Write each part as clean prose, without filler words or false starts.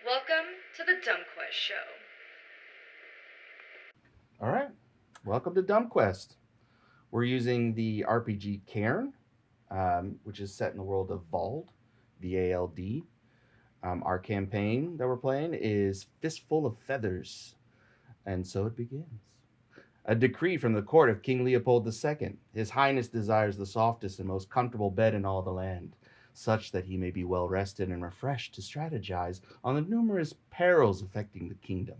Welcome to the DumbQuest show. All right, welcome to DumbQuest. We're using the RPG Cairn, which is set in the world of Vald, V-A-L-D. Our campaign that we're playing is Fistful of Feathers, and so it begins. A decree from the court of King Leopold II. His Highness desires the softest and most comfortable bed in all the land, such that he may be well rested and refreshed to strategize on the numerous perils affecting the kingdom.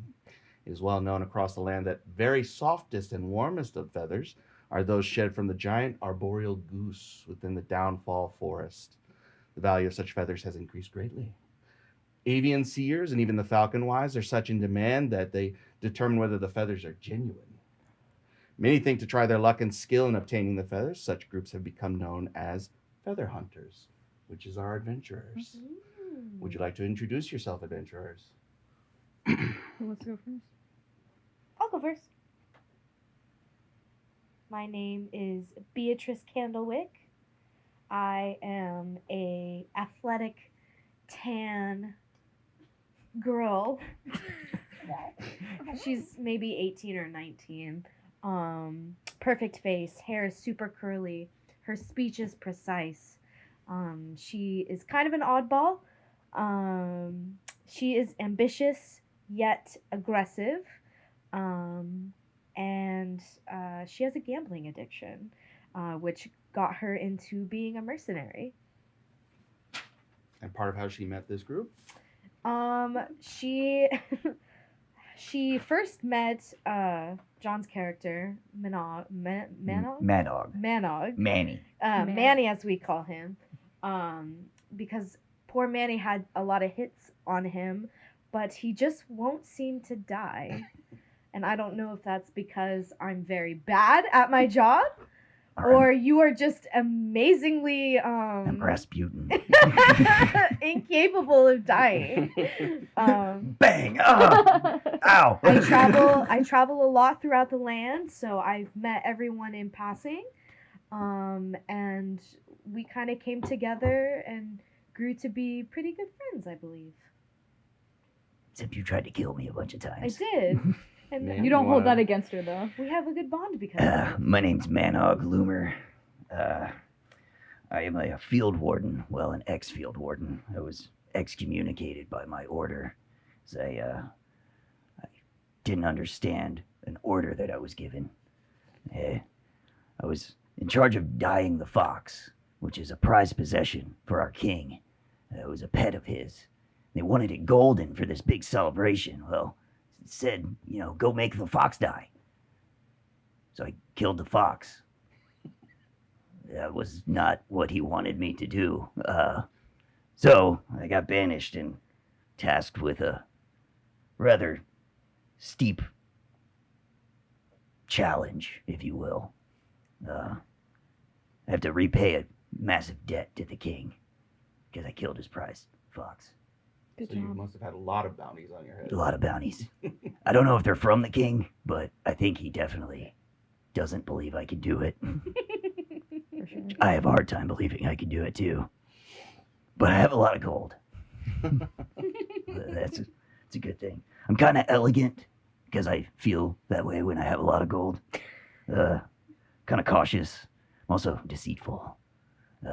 It is well known across the land that very softest and warmest of feathers are those shed from the giant arboreal goose within the Downfall Forest. The value of such feathers has increased greatly. Avian seers and even the falcon wise are such in demand that they determine whether the feathers are genuine. Many think to try their luck and skill in obtaining the feathers. Such groups have become known as feather hunters, which is our adventurers. Mm-hmm. Would you like to introduce yourself, adventurers? Who wants to go first? I'll go first. My name is Beatrice Candlewick. I am a athletic, tan girl. She's maybe 18 or 19. Perfect face. Hair is super curly. Her speech is precise. She is kind of an oddball. She is ambitious yet aggressive. And she has a gambling addiction, which got her into being a mercenary. And part of how she met this group? She first met John's character, Manog. Manny. Manny, as we call him, because poor Manny had a lot of hits on him, but he just won't seem to die. And I don't know if that's because I'm very bad at my job, or you are just amazingly Rasputin. incapable of dying. Bang! Ow! I travel a lot throughout the land, so I've met everyone in passing, and we kind of came together and grew to be pretty good friends, I believe. Except you tried to kill me a bunch of times. I did. And Man, you don't hold that against her, though. We have a good bond because of it. My name's Manog Loomer. I am a field warden. Well, an ex-field warden. I was excommunicated by my order. I didn't understand an order that I was given. I was in charge of dyeing the fox, which is a prized possession for our king. It was a pet of his. They wanted it golden for this big celebration. Well, it said, go make the fox dye. So I killed the fox. That was not what he wanted me to do. So I got banished and tasked with a rather steep challenge, if you will. I have to repay a massive debt to the king because I killed his prized fox. Good So you job. must have had a lot of bounties on your head. A lot of bounties. I don't know if they're from the king, but I think he definitely doesn't believe I can do it. For sure. I have a hard time believing I can do it too. But I have a lot of gold. It's a good thing. I'm kind of elegant because I feel that way when I have a lot of gold. Kind of cautious. I'm also deceitful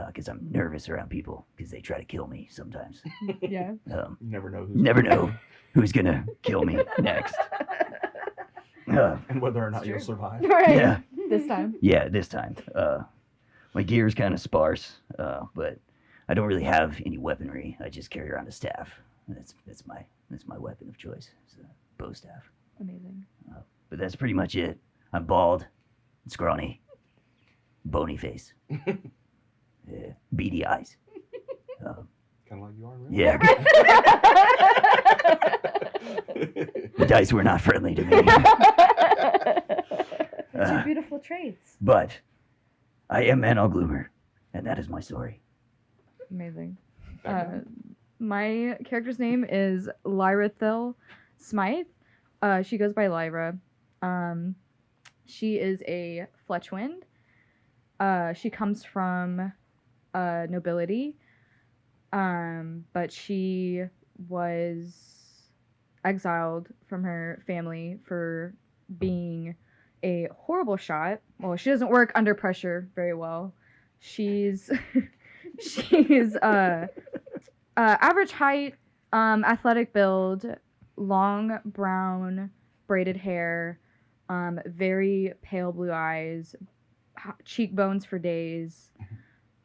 because I'm nervous around people because they try to kill me sometimes. Yeah. You never know who's Never know who's going to kill me next. and whether or not It's you'll true. survive. Right. Yeah. This time. Yeah, this time. My gear's kind of sparse, but I don't really have any weaponry. I just carry around a staff. That's my weapon of choice. It's a bow staff. Amazing. But that's pretty much it. I'm bald, scrawny, bony face, beady eyes. Kind of like you are, really. Yeah, the dice were not friendly to me. It's your beautiful traits. But I am Manal Gloomer, and that is my story. Amazing. Background? My character's name is Lyrathil Smythe. She goes by Lyra. She is a Fletchwind. She comes from nobility, but she was exiled from her family for being a horrible shot. Well, she doesn't work under pressure very well. She's average height, athletic build, long brown braided hair, very pale blue eyes, cheekbones for days.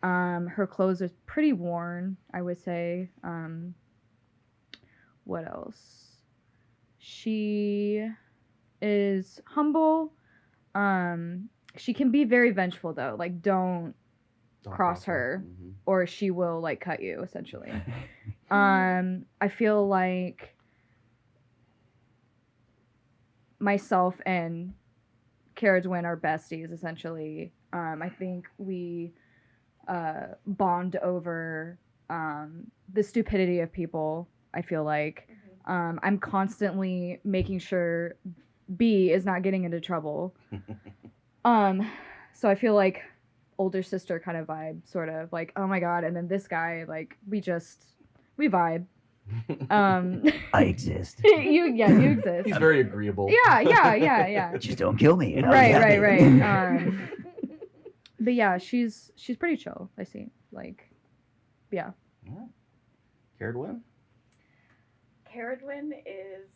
Her clothes are pretty worn, I would say. What else? She is humble. She can be very vengeful though. Like don't cross her. Mhm. or she will like cut you essentially. I feel like myself and Caradwin are besties essentially. I think we bond over the stupidity of people. I feel like I'm constantly making sure B is not getting into trouble. So I feel like older sister kind of vibe, sort of like, oh my god, and then this guy, like we vibe. I exist. you exist. He's very agreeable. Yeah. Just don't kill me. and I'll be happy. Right. But yeah, she's pretty chill. I see. Like, yeah. Caradwin? Caradwin is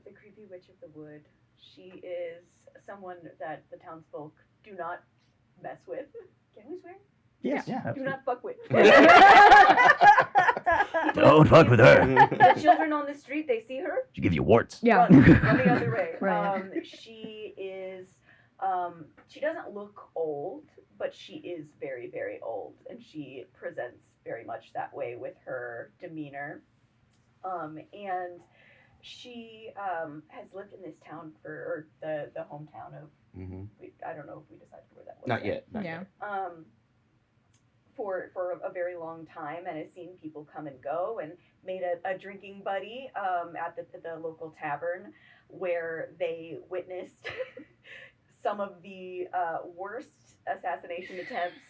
the creepy witch of the wood. She is someone that the townsfolk do not mess with. Can we swear? Yes. Yeah. Yeah. Do not fuck with. Don't fuck with her. The children on the street, they see her. She give you warts. Yeah. Run the other way. Right. She is. She doesn't look old, but she is very, very old, and she presents very much that way with her demeanor. And she has lived in this town or the hometown of. Mm-hmm. I don't know if we decided where that was. Not yet. Not Yeah. yet. For a very long time, and has seen people come and go, and made a drinking buddy at the local tavern, where they witnessed some of the worst assassination attempts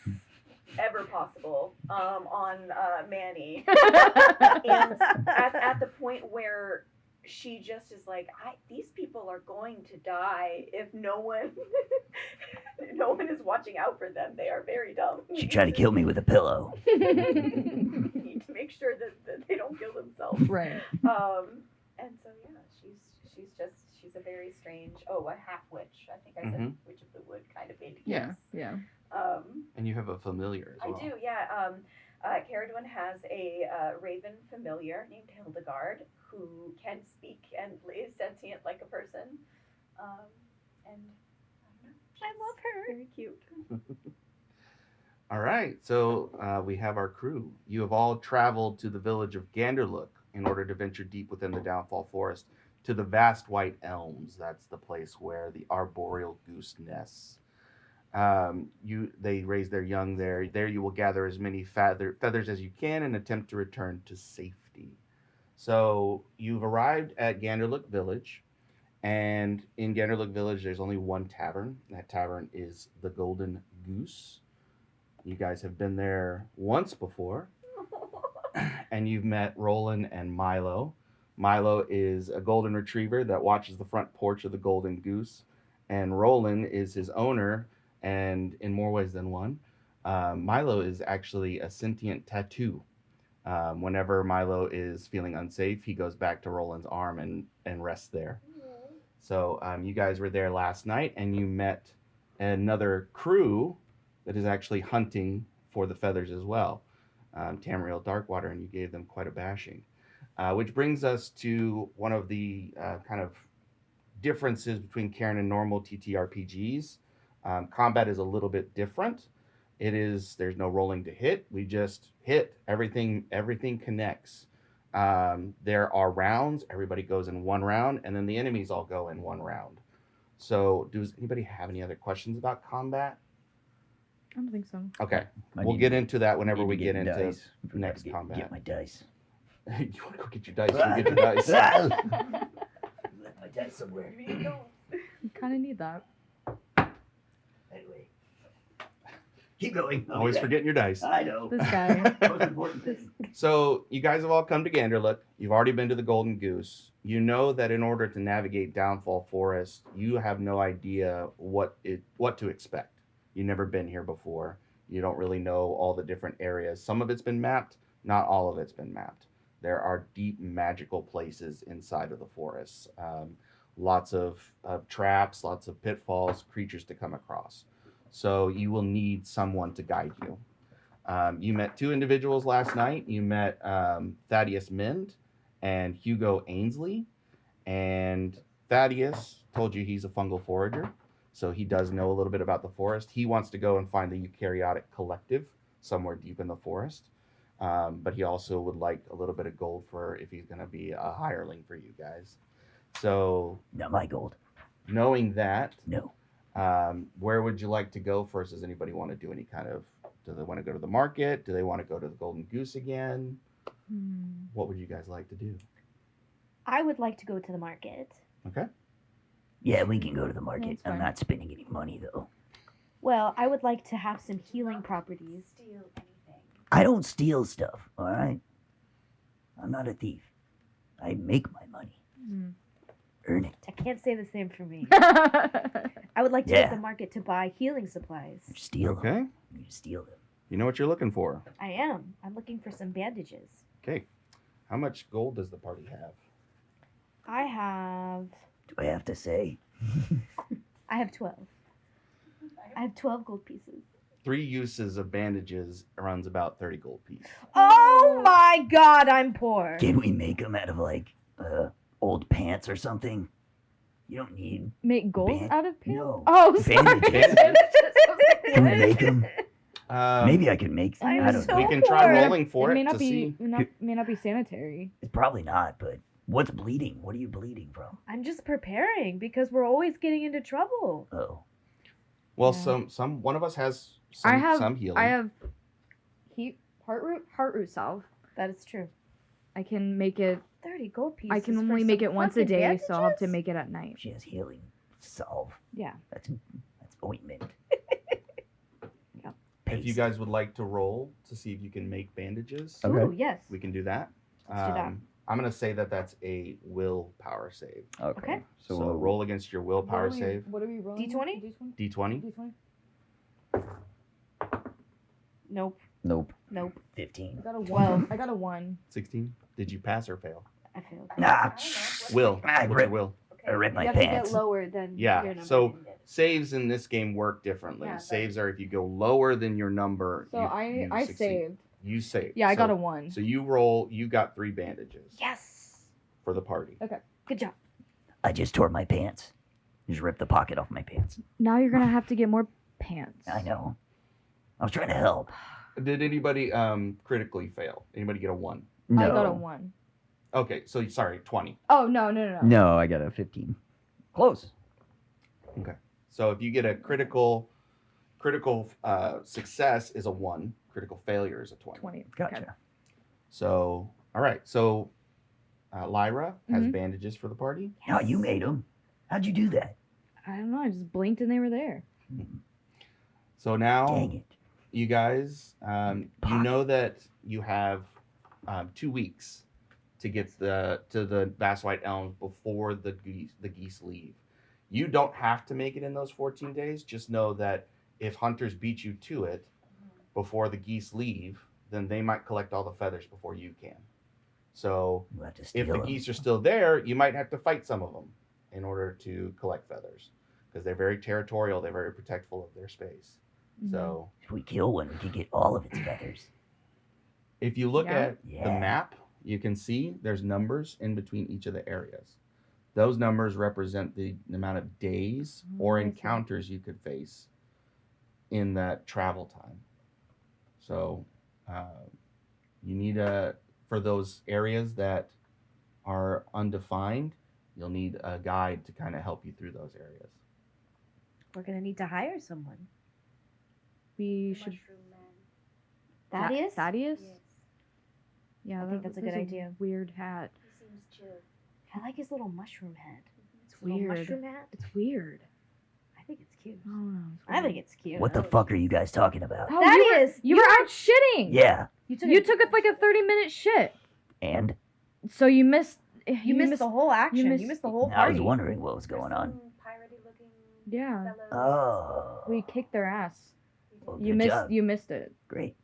ever possible on Manny, and at the point where she just is like, these people are going to die if no one is watching out for them. They are very dumb. She tried to kill me with a pillow. You need to make sure that they don't kill themselves. Right. And so yeah, she's a very strange. Oh, a half witch. I think I said witch of the wood kind of indicates. Yeah. And you have a familiar as well. I do, yeah. Caradwin has a raven familiar named Hildegard who can speak and is sentient like a person. And I don't know. I love her. Very cute. All right, so we have our crew. You have all traveled to the village of Ganderlook in order to venture deep within the Downfall Forest to the vast white elms. That's the place where the arboreal goose nests. They raise their young there. There you will gather as many feathers as you can and attempt to return to safety. So you've arrived at Ganderlook Village, and in Ganderlook Village, there's only one tavern. That tavern is the Golden Goose. You guys have been there once before, and you've met Roland and Milo. Milo is a golden retriever that watches the front porch of the Golden Goose, and Roland is his owner, and in more ways than one. Milo is actually a sentient tattoo. Whenever Milo is feeling unsafe, he goes back to Roland's arm and rests there. So you guys were there last night, and you met another crew that is actually hunting for the feathers as well, Tamriel Darkwater, and you gave them quite a bashing. Which brings us to one of the kind of differences between Cairn and normal TTRPGs. Combat is a little bit different. There's no rolling to hit. We just hit. Everything connects. There are rounds. Everybody goes in one round, and then the enemies all go in one round. So does anybody have any other questions about combat? I don't think so. Okay. I We'll need get to- into that whenever need to we get into dice. I forgot next to combat. Get my dice. You want to go get your dice? You get your dice. Left my dice somewhere. You kind of need that. Anyway, keep going. I'll be Always back. forgetting your dice. I know. This guy. Most important thing. So you guys have all come to Ganderlook. You've already been to the Golden Goose. You know that in order to navigate Downfall Forest, you have no idea what to expect. You've never been here before. You don't really know all the different areas. Some of it's been mapped. Not all of it's been mapped. There are deep magical places inside of the forests. Lots of traps, lots of pitfalls, creatures to come across. So you will need someone to guide you. You met two individuals last night. You met Thaddeus Mind and Hugo Ainsley. And Thaddeus told you he's a fungal forager, so he does know a little bit about the forest. He wants to go and find the Eukaryotic Collective somewhere deep in the forest. But he also would like a little bit of gold for if he's going to be a hireling for you guys. So Not my gold. knowing that, No. where would you like to go first? Does anybody want to do any kind of, do they want to go to the market? Do they want to go to the Golden Goose again? What would you guys like to do? I would like to go to the market. Okay. Yeah, we can go to the market. That's I'm fine. not spending any money though. Well, I would like to have some healing properties. Steal anything. I don't steal stuff. All right. I'm not a thief. I make my money. Earn it. I can't say the same for me. I would like to go Yeah. to the market to buy healing supplies. You steal them. Okay. You steal them. You know what you're looking for. I am. I'm looking for some bandages. Okay. How much gold does the party have? I have Do I have to say? 12. I have 12 gold pieces. 3 uses of bandages runs about 30 gold piece. Oh my god, I'm poor. Can we make them out of like old pants or something? You don't need Make gold Ban- out of pants? no. Oh, sorry. Bandages. Can we make them? Um, Maybe I can make. I'm I don't so know. we can try poor. rolling for it it may to not be see. may not be sanitary. It's probably not. But what's bleeding? What are you bleeding from? I'm just preparing because we're always getting into trouble. Oh, Well, Yeah. some one of us has I have some healing. I have heart root salve. That is true. I can make it. 30 gold pieces. I can for only make some it once a fucking day, so I'll have to bandages? make it at night. she has healing salve. Yeah. That's ointment. if you guys would like to roll to see if you can make bandages, Okay. Ooh, yes. we can do that. Let's do that. I'm gonna say that that's a willpower save. Okay. So, roll against your willpower save. What are we rolling? D20? D20. Nope. Nope. Nope. 15. I got a 12. 1. I got a 1. 16. Did you pass or fail? I failed. Nah. Will. I What's your rip- will? I ripped my you have to pants. get lower than Yeah, your number. so saves in this game work differently. Yeah, Saves are if you go lower than your number. So you I succeed. saved. You saved. Yeah, I got So- a 1. So you roll. You got 3 bandages Yes. for the party. Good job. I just tore my pants. Just ripped the pocket off my pants. Now you're gonna have to get more pants. I know. I was trying to help. Did anybody critically fail? Anybody get a 1? No. I got a 1. Okay, so sorry, 20. Oh, no. No, I got a 15. Close. So if you get a critical success is a 1, critical failure is a 20. 20. Gotcha. Okay. So, all right. So Lyra has Mhm. bandages for the party. Oh, you made them. How'd you do that? I don't know. I just blinked and they were there. So now Dang it. you guys, you know that you have 2 weeks to get to the Vast White Elms before the geese leave. You don't have to make it in those 14 days. Just know that if hunters beat you to it before the geese leave, then they might collect all the feathers before you can. So We'll have to if steal the them. geese are still there, you might have to fight some of them in order to collect feathers because they're very territorial. They're very protectful of their space. Mm-hmm. So If we kill one, we can get all of its feathers. if you look Yeah. at the Yeah. map, you can see there's numbers in between each of the areas. Those numbers represent the amount of days or I see. encounters you could face in that travel time. So you need for those areas that are undefined, you'll need a guide to kind of help you through those areas. We're gonna need to hire someone. We should. Mushroom man. Thaddeus? Thaddeus? Yes. Yeah, I think that's a good idea. Weird hat. He seems chill. I like his little mushroom head. It's Little weird. mushroom hat. It's weird. I think it's cute. I don't know. I think it's cute. What the fuck are you guys talking about? Oh, Thaddeus, you were out shitting. Yeah. You You took it like a 30-minute shit. And So you missed. You missed the whole action. You missed- missed the whole I party. was wondering what was going on. Some piratey looking Yeah. fellows. Oh. We kicked their ass. Well, You good missed. job. You missed it. Great.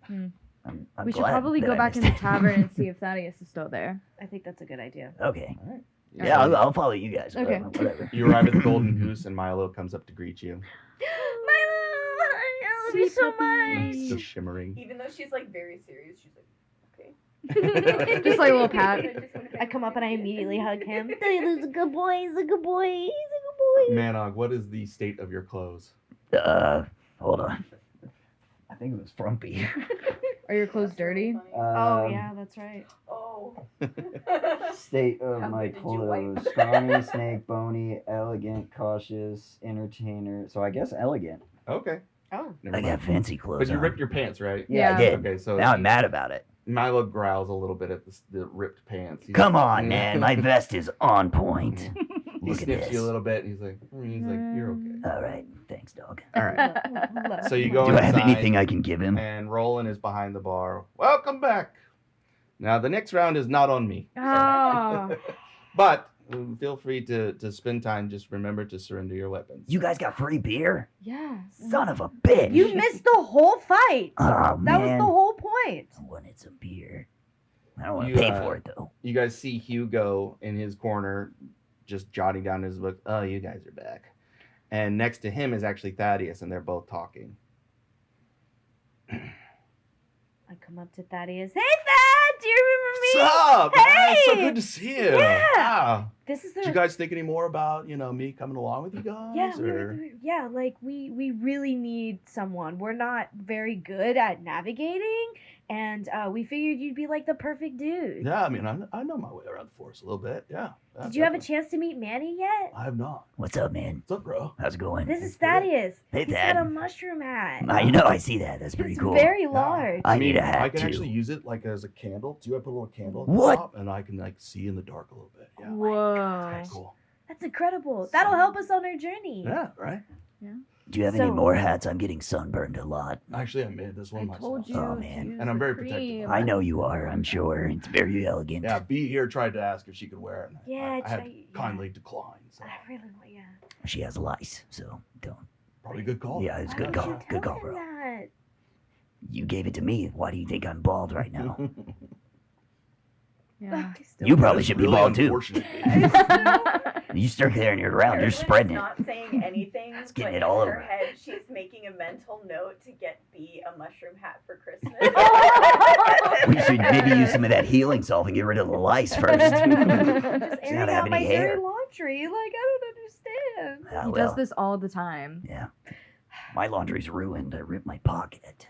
Hmm. I'm We should glad probably that go I back in missed the it. tavern and see if Thaddeus is still there. I think that's a good idea. Okay. All right. Yeah, I'll follow you guys. Okay. Whatever. You arrive at the Golden Goose, and Milo comes up to greet you. Milo, I love you so Still much. shimmering. Even though she's like very serious, she's like, okay. Just like a little pat. I come up and I immediately hug him. He's a good boy. He's a good boy. He's a good boy. Manog, what is the state of your clothes? Hold on. I think it was frumpy. Are your clothes dirty? Oh yeah, that's right. Oh. State of How my good did you wipe? clothes: scrawny, snake, bony, elegant, cautious, entertainer. So I guess elegant. Okay. Oh. Never I mind. got fancy clothes. But you on. ripped your pants, right? Yeah, Yeah. I did. Okay, so Now I'm mad about it. Milo growls a little bit at the ripped pants. He's Come like, on, man. My vest is on point. He Look at sniffs this. you a little bit. And he's like, you're okay. All right. Thanks, dog. All right. So you go Do I have inside, anything I can give him? and Roland is behind the bar. Welcome back. Now the next round is not on me. Oh. But feel free to spend time. Just remember to surrender your weapons. You guys got free beer? Yes. Son of a bitch. You missed the whole fight. Oh, That was man. the whole point. I wanted some beer. I don't want You, to pay for it, though. You guys see Hugo in his corner, just jotting down his book. Oh, you guys are back. And next to him is actually Thaddeus, and they're both talking. I come up to Thaddeus. Hey, Thad, do you remember me? Sup, man? So Hey! good to see you. Yeah. Wow. This is Did you guys think any more about, me coming along with you guys? Yeah, or... like we really need someone. We're not very good at navigating, and we figured you'd be like the perfect dude. Yeah, I mean, I know my way around the forest a little bit. Yeah. Did you have a definitely. chance to meet Manny yet? I have not. What's up, man? What's up, bro? How's it going? This is Good. Thaddeus. Hey, He's Thad. got a mushroom hat. I see that. That's pretty It's cool. very large. I need a hat, I can too. actually use it like as a candle. Do I put a little candle at the What? top, and I can like see in the dark a little bit? Yeah. Whoa. That's cool. That's incredible. That'll help us on our journey. Yeah, right. Do you have any So- more hats? I'm getting sunburned a lot. Actually, I made this one I myself. told you. Oh, to man. use And I'm the very protective. cream. I know you are, I'm sure. It's very elegant. Yeah, B here tried to ask if she could wear it. And Yeah, I had yeah. kindly declined. So I really want, yeah. She has lice, so don't. probably a good call. Yeah, it's Why good didn't call. you Good tell call, him bro. that? You gave it to me. Why do you think I'm bald right now? Yeah. I still- You probably That's should be really bald, too. unfortunate. You start carrying it around, you're Carolyn spreading is it. not saying anything, getting but it all in over. her head, she's making a mental note to get B a mushroom hat for Christmas. We should maybe use some of that healing salt and get rid of the lice first. Just Does airing not have out my any dirty hair. laundry. Like, I don't understand. Ah, He well, does this all the time. yeah. My laundry's ruined. I ripped my pocket.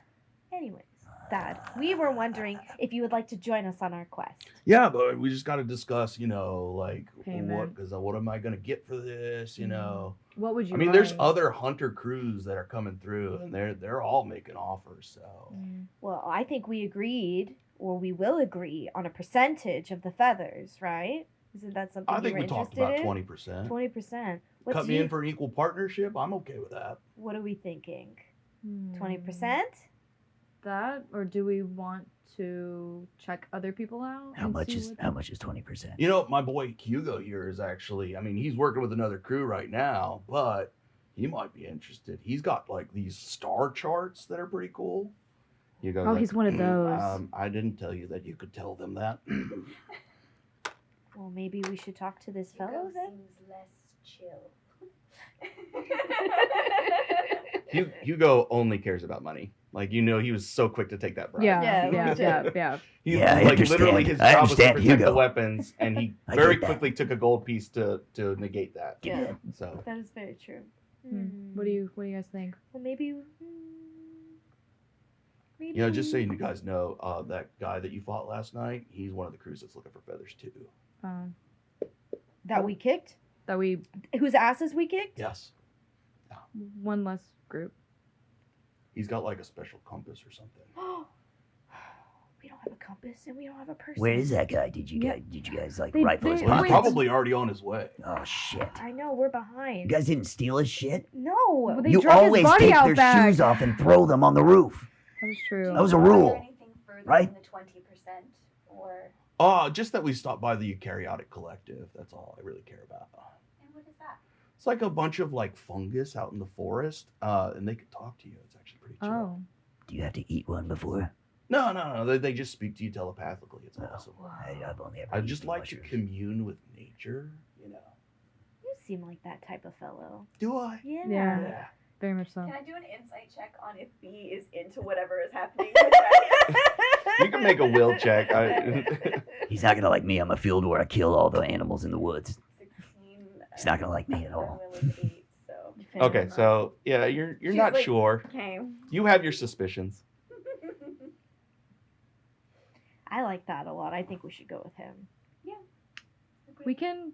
Anyways, Dad, we were wondering if you would like to join us on our quest. Yeah, but we just got to discuss, like Payment. what am I gonna get for this? What would you? I mean, there's like? other hunter crews that are coming through, and they're all making offers. So Well, I think we agreed, or we will agree, on a percentage of the feathers, right? Isn't that something I you think were we talked interested about in? 20%. 20%. Cut me in for an equal partnership. I'm okay with that. What are we thinking? Hmm. 20%? That, or do we want to check other people out? How and much see is what- how much is 20%? My boy Hugo here is actually. I mean, he's working with another crew right now, but he might be interested. He's got like these star charts that are pretty cool. You go. Oh, he's one of those. I didn't tell you that you could tell them that. Well, maybe we should talk to this Hugo fellow then? seems less chill. Hugo only cares about money. Like he was so quick to take that bribe. Yeah, Yeah, yeah, legit. yeah. He, Yeah, I like literally understand. his I job was to understand protect the Hugo. weapons, and he I very get that. quickly took a gold piece to negate that. Yeah, So that is very true. What do you guys think? Well, maybe. Maybe. Just so you guys know, that guy that you fought last night, he's one of the crews that's looking for feathers too. That we kicked? That we Whose asses we kicked? Yes, one less group. he's got like a special compass or something. We don't have a compass and we don't have a person. Where is that guy? Did you Yeah. guys like They- rifle his they- Well, he's wait. pockets? probably already on his way. Oh shit! I know, we're You behind. guys didn't steal his shit. No. Well, they You drug his always body take out their back. shoes off and throw them on the roof. That was true. That was a Are there rule, anything further right? than the 20%, or Just that we stopped by the Eukaryotic Collective. That's all I really care about. and what is that? It's like a bunch of like fungus out in the forest, and they could talk to you. It's actually pretty chill. Oh, Do you have to eat one before? No. They just speak to you telepathically. It's awesome. I've only ever I eaten just like to mushrooms. commune with nature. You seem like that type of fellow. Do I? Yeah. Yeah. very much so. Can I do an insight check on if B is into whatever is happening with that? you can make a will check. He's not gonna like me. I'm a field where I kill all the animals in the woods. 16. He's not gonna like me at all. Will is 8, so. Okay, so yeah, you're She's not like- sure. Okay. You have your suspicions. I like that a lot. I think we should go with him. We can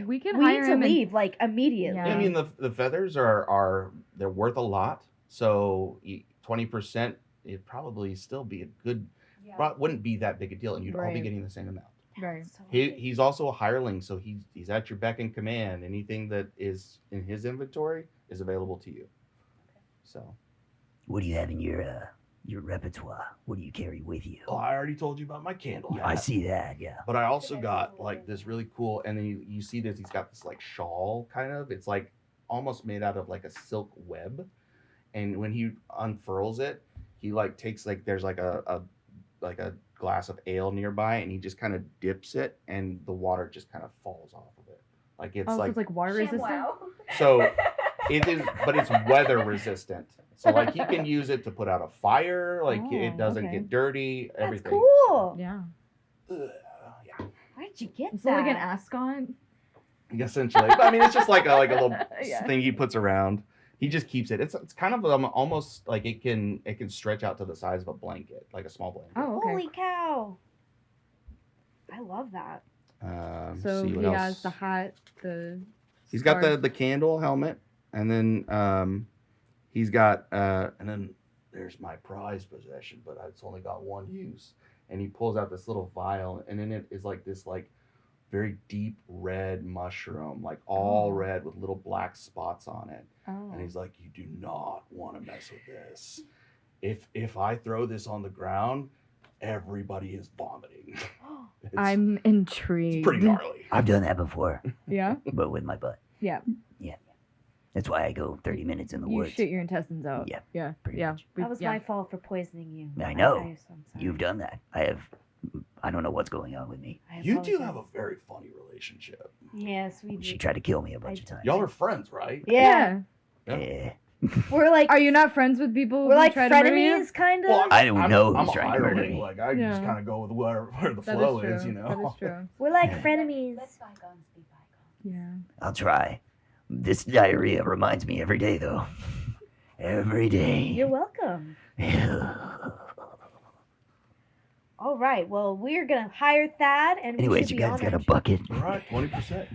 We hire need to him. and- leave, like, immediately. Yeah. I mean, the feathers are they're worth a lot. So 20%, it'd probably still be a good. Yeah. Wouldn't be that big a deal, and you'd all be Right. getting the same amount. Right. So He's also a hireling, so he's at your beck and command. Anything that is in his inventory is available to you. So What do you have in your repertoire? What do you carry with you? Oh, I already told you about my candle hat. I see that. Yeah. But I also Okay. got like this really cool, and then you see this. He's got this like shawl, kind of. It's like almost made out of like a silk web, and when he unfurls it, he like takes like there's like a glass of ale nearby, and he just kind of dips it, and the water just kind of falls off of it. Like it's Oh, so like it's like water resistant. Wow. so it is, but it's weather resistant. So like he can use it to put out a fire. Like Oh, it doesn't okay. get dirty. that's Everything. cool. Yeah. Yeah. Where'd you get It's that? like an ascot. Essentially, but I mean, it's just like a little Yeah. thing he puts around. He just keeps it. It's kind of almost like it can stretch out to the size of a blanket, like a small blanket. Oh, okay. Holy cow. I love that. So see he what else. has the hat, the. He's got scarf. the candle helmet, and then he's got And then there's my prized possession, but it's only got one use. and he pulls out this little vial, and in it is like this like very deep red mushroom, like all Oh. red with little black spots on it. Oh. And he's like, "You do not want to mess with this. If I throw this on the ground, everybody is vomiting." It's, I'm intrigued. it's pretty gnarly. I've done that before, Yeah. but with my butt. Yeah. That's why I go 30 minutes in the You woods. shit your intestines out. Yeah, Yeah. pretty Yeah. much. That was yeah. my fault for poisoning you. I know. I'm sorry. You've done that. I don't know what's going on with me. I You do apologize. have a very funny relationship. Yes, we She do. tried to kill me a bunch of times. Y'all are friends, right? Yeah. Eh. We're like Are you not friends with people we're who like try to murder you? frenemies, kind of. Well, I don't know I'm who's a trying to murder hireling. me. Like I just Yeah. kind of go with where the That flow is is, true. you know. That is true. We're like Yeah. frenemies. Let bygones be bygones. Yeah. I'll try. This diarrhea reminds me every day, though. every day. You're welcome. All right. Well, we're gonna hire Thad, and we Anyways, should you be guys on got our a bucket? All right, 20%.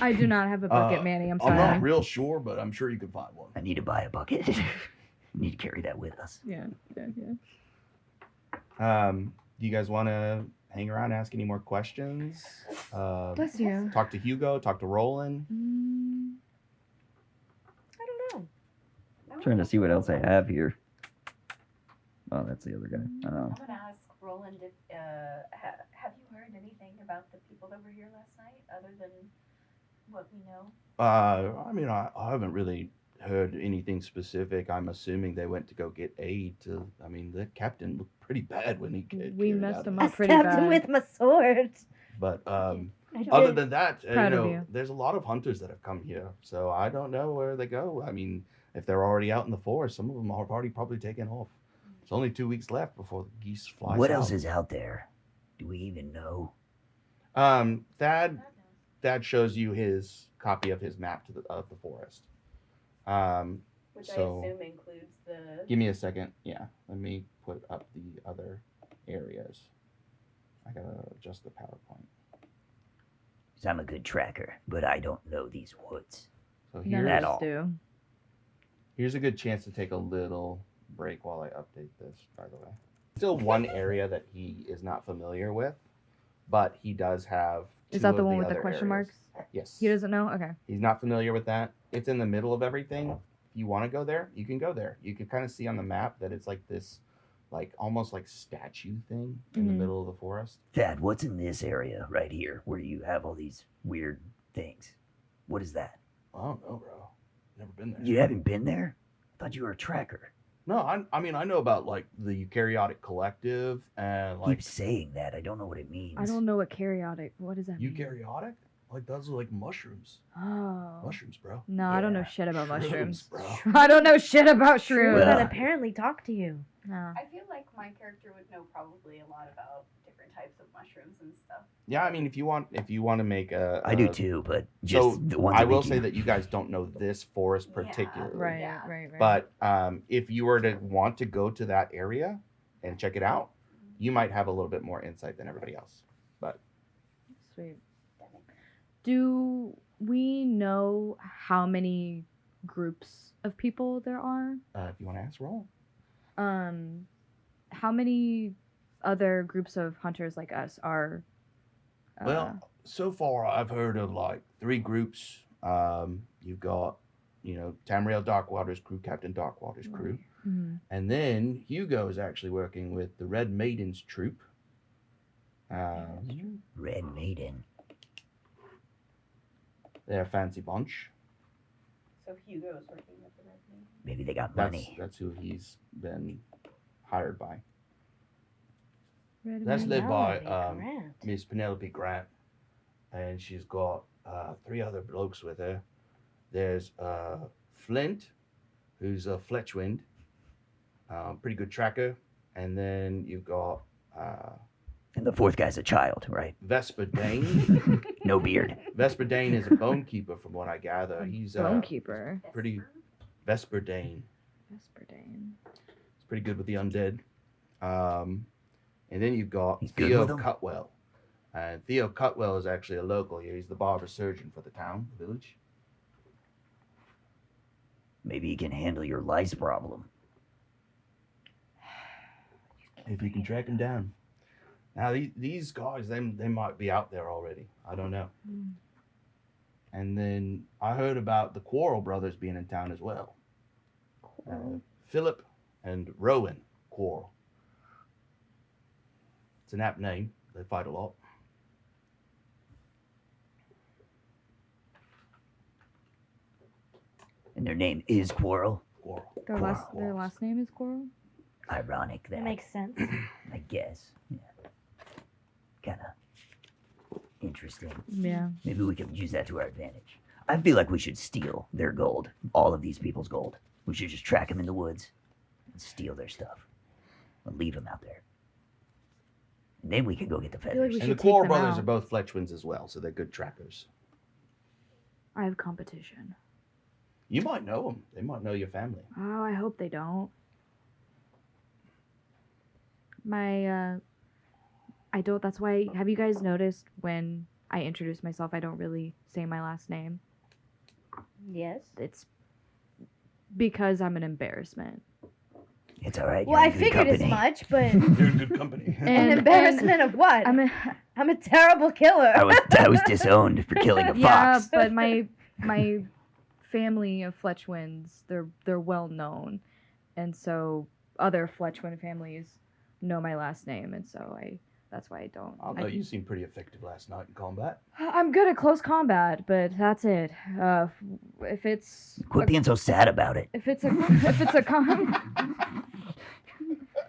I do not have a bucket, Manny. I'm sorry. not real sure, but I'm sure you can find one. I need to buy a bucket. We need to carry that with us. Yeah. Do you guys want to hang around, ask any more questions? Bless you. Talk to Hugo. Talk to Roland. I don't know. Trying to see what else I have here. Oh, that's the other guy. I'm gonna ask Roland if have you heard anything about the people that were here last night, other than what we know? I mean, I haven't really heard anything specific. I'm assuming they went to go get aid. I mean, the captain looked pretty bad when he We messed him I up pretty stabbed him bad. with my sword. But I other did. than that, Proud of you. there's a lot of hunters that have come here. So I don't know where they go. I mean, if they're already out in the forest, some of them have already probably taken off. It's only 2 weeks left before the geese fly. What else is out there? Do we even know? Thad shows you his copy of his map of the forest. Which So- I assume includes the. Give me a second. Yeah, let me put up the other areas. I gotta adjust the PowerPoint. 'Cause I'm a good tracker, but I don't know these woods. So None here's, of at us all. do. here's a good chance to take a little break while I update this, by the way. Still one area that he is not familiar with, but he does have Is two that the of one with the other question areas. marks? Yes. He doesn't know? Okay. He's not familiar with that. It's in the middle of everything. If you want to go there, you can go there. You can kind of see on the map that it's like this, like almost like statue thing in the Mhm. middle of the forest. Thad, what's in this area right here where you have all these weird things? What is that? I don't know, bro. Never been there. You haven't been there? I thought you were a tracker. No, I mean, I know about like the Eukaryotic Collective and like Keep saying that. I don't know what it means. I don't know what karyotic. What does that mean? eukaryotic. Like those are like mushrooms. Oh. Mushrooms, bro. No, I don't know Yeah. shit about Shrooms, mushrooms. bro. I don't know shit about Shrooms shrooms. Well- that apparently talk to you. No. I feel like my character would know probably a lot about different types of mushrooms and stuff. Yeah, I mean, if you want to make a, I do too, but just So the ones I that will make say you- that you guys don't know this forest Yeah. particularly. Right, Yeah. right. But if you were to want to go to that area and check it out, you might have a little bit more insight than everybody else. Sweet. Do we know how many groups of people there are? If you want to ask, roll. How many other groups of hunters like us are? Well, so far I've heard of like 3 groups. You've got, Tamriel Darkwater's crew, Captain Darkwater's crew, mhm. and then Hugo is actually working with the Red Maiden's troop. Red Maiden. They're a fancy bunch. So Hugo's working with the Red Maiden. Maybe they got That's money. that's who he's been hired by. Red That's Maiden. led by Penelope Grant. Miss Penelope Grant, and she's got 3 other blokes with her. There's Flint, who's a Fletchwind, pretty good tracker, and then you've got And the fourth guy's a child, right? Vesper Dane. No beard. Vesper Dane is a bone keeper, from what I gather. He's Bonekeeper. pretty Vesper Dane. Vesperdane. He's pretty good with the undead. And then you've got He's good Theo with 'em? Cutwell. And Theo Cutwell is actually a local here. He's the barber surgeon for the town, the village. Maybe he can handle your lice problem. If you can track him down. Now these guys, they might be out there already. I don't know. Mm. And then I heard about the Quarrel brothers being in town as well. Philip and Rowan Quarrel. It's an apt name. They fight a lot. And their name is Quarrel. Quarrel. Their last name is Coral? Ironic That that, makes sense. I guess. Yeah. Kind of interesting. Yeah. Maybe we could use that to our advantage. I feel like we should steal their gold. All of these people's gold. We should just track them in the woods and steal their stuff. And leave them out there. And then we could go get the feel like feathers. we And should the take Quarrel them brothers out. are both Fletchwinds as well, so they're good trackers. I have competition. You might know them. They might know your family. Oh, I hope they don't. I don't. That's why. Have you guys noticed when I introduce myself, I don't really say my last name? Yes. It's because I'm an embarrassment. It's all right. Well, you're I in good figured as company. much, but You're in good company. an embarrassment of what? I'm a, I'm a terrible killer. I was disowned for killing a yeah, fox. but my family of Fletchwinds, they're well known, and so other Fletchwind families know my last name, and so that's why I don't. Although you seemed pretty effective last night in combat. I'm good at close combat, but that's it. If it's Quit being so sad about it. if it's a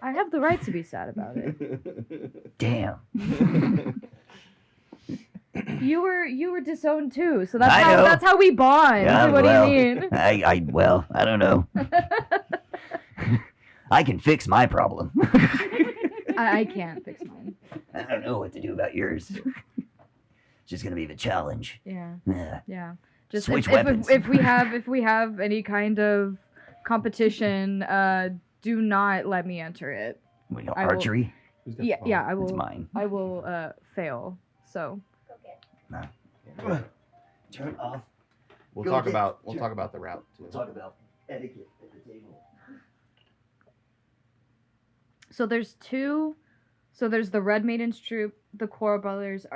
I have the right to be sad about it. Damn. You were disowned too, so I know. that's how we bond. Yeah, what well, do you mean? I don't know. I can fix my problem. I can't fix mine. I don't know what to do about yours. It's just gonna be the challenge. Yeah, Yeah. yeah. Just Switch if weapons. we have any kind of competition, do not let me enter it. What, I will- archery? Who's got the Yeah, phone? yeah. I It's will. mine. I will fail. So Go get. Turn off. We'll Go talk get- about the route too. Talk about etiquette at the table. so there's two. So there's the Red Maiden's troop, the Quarrel Brothers.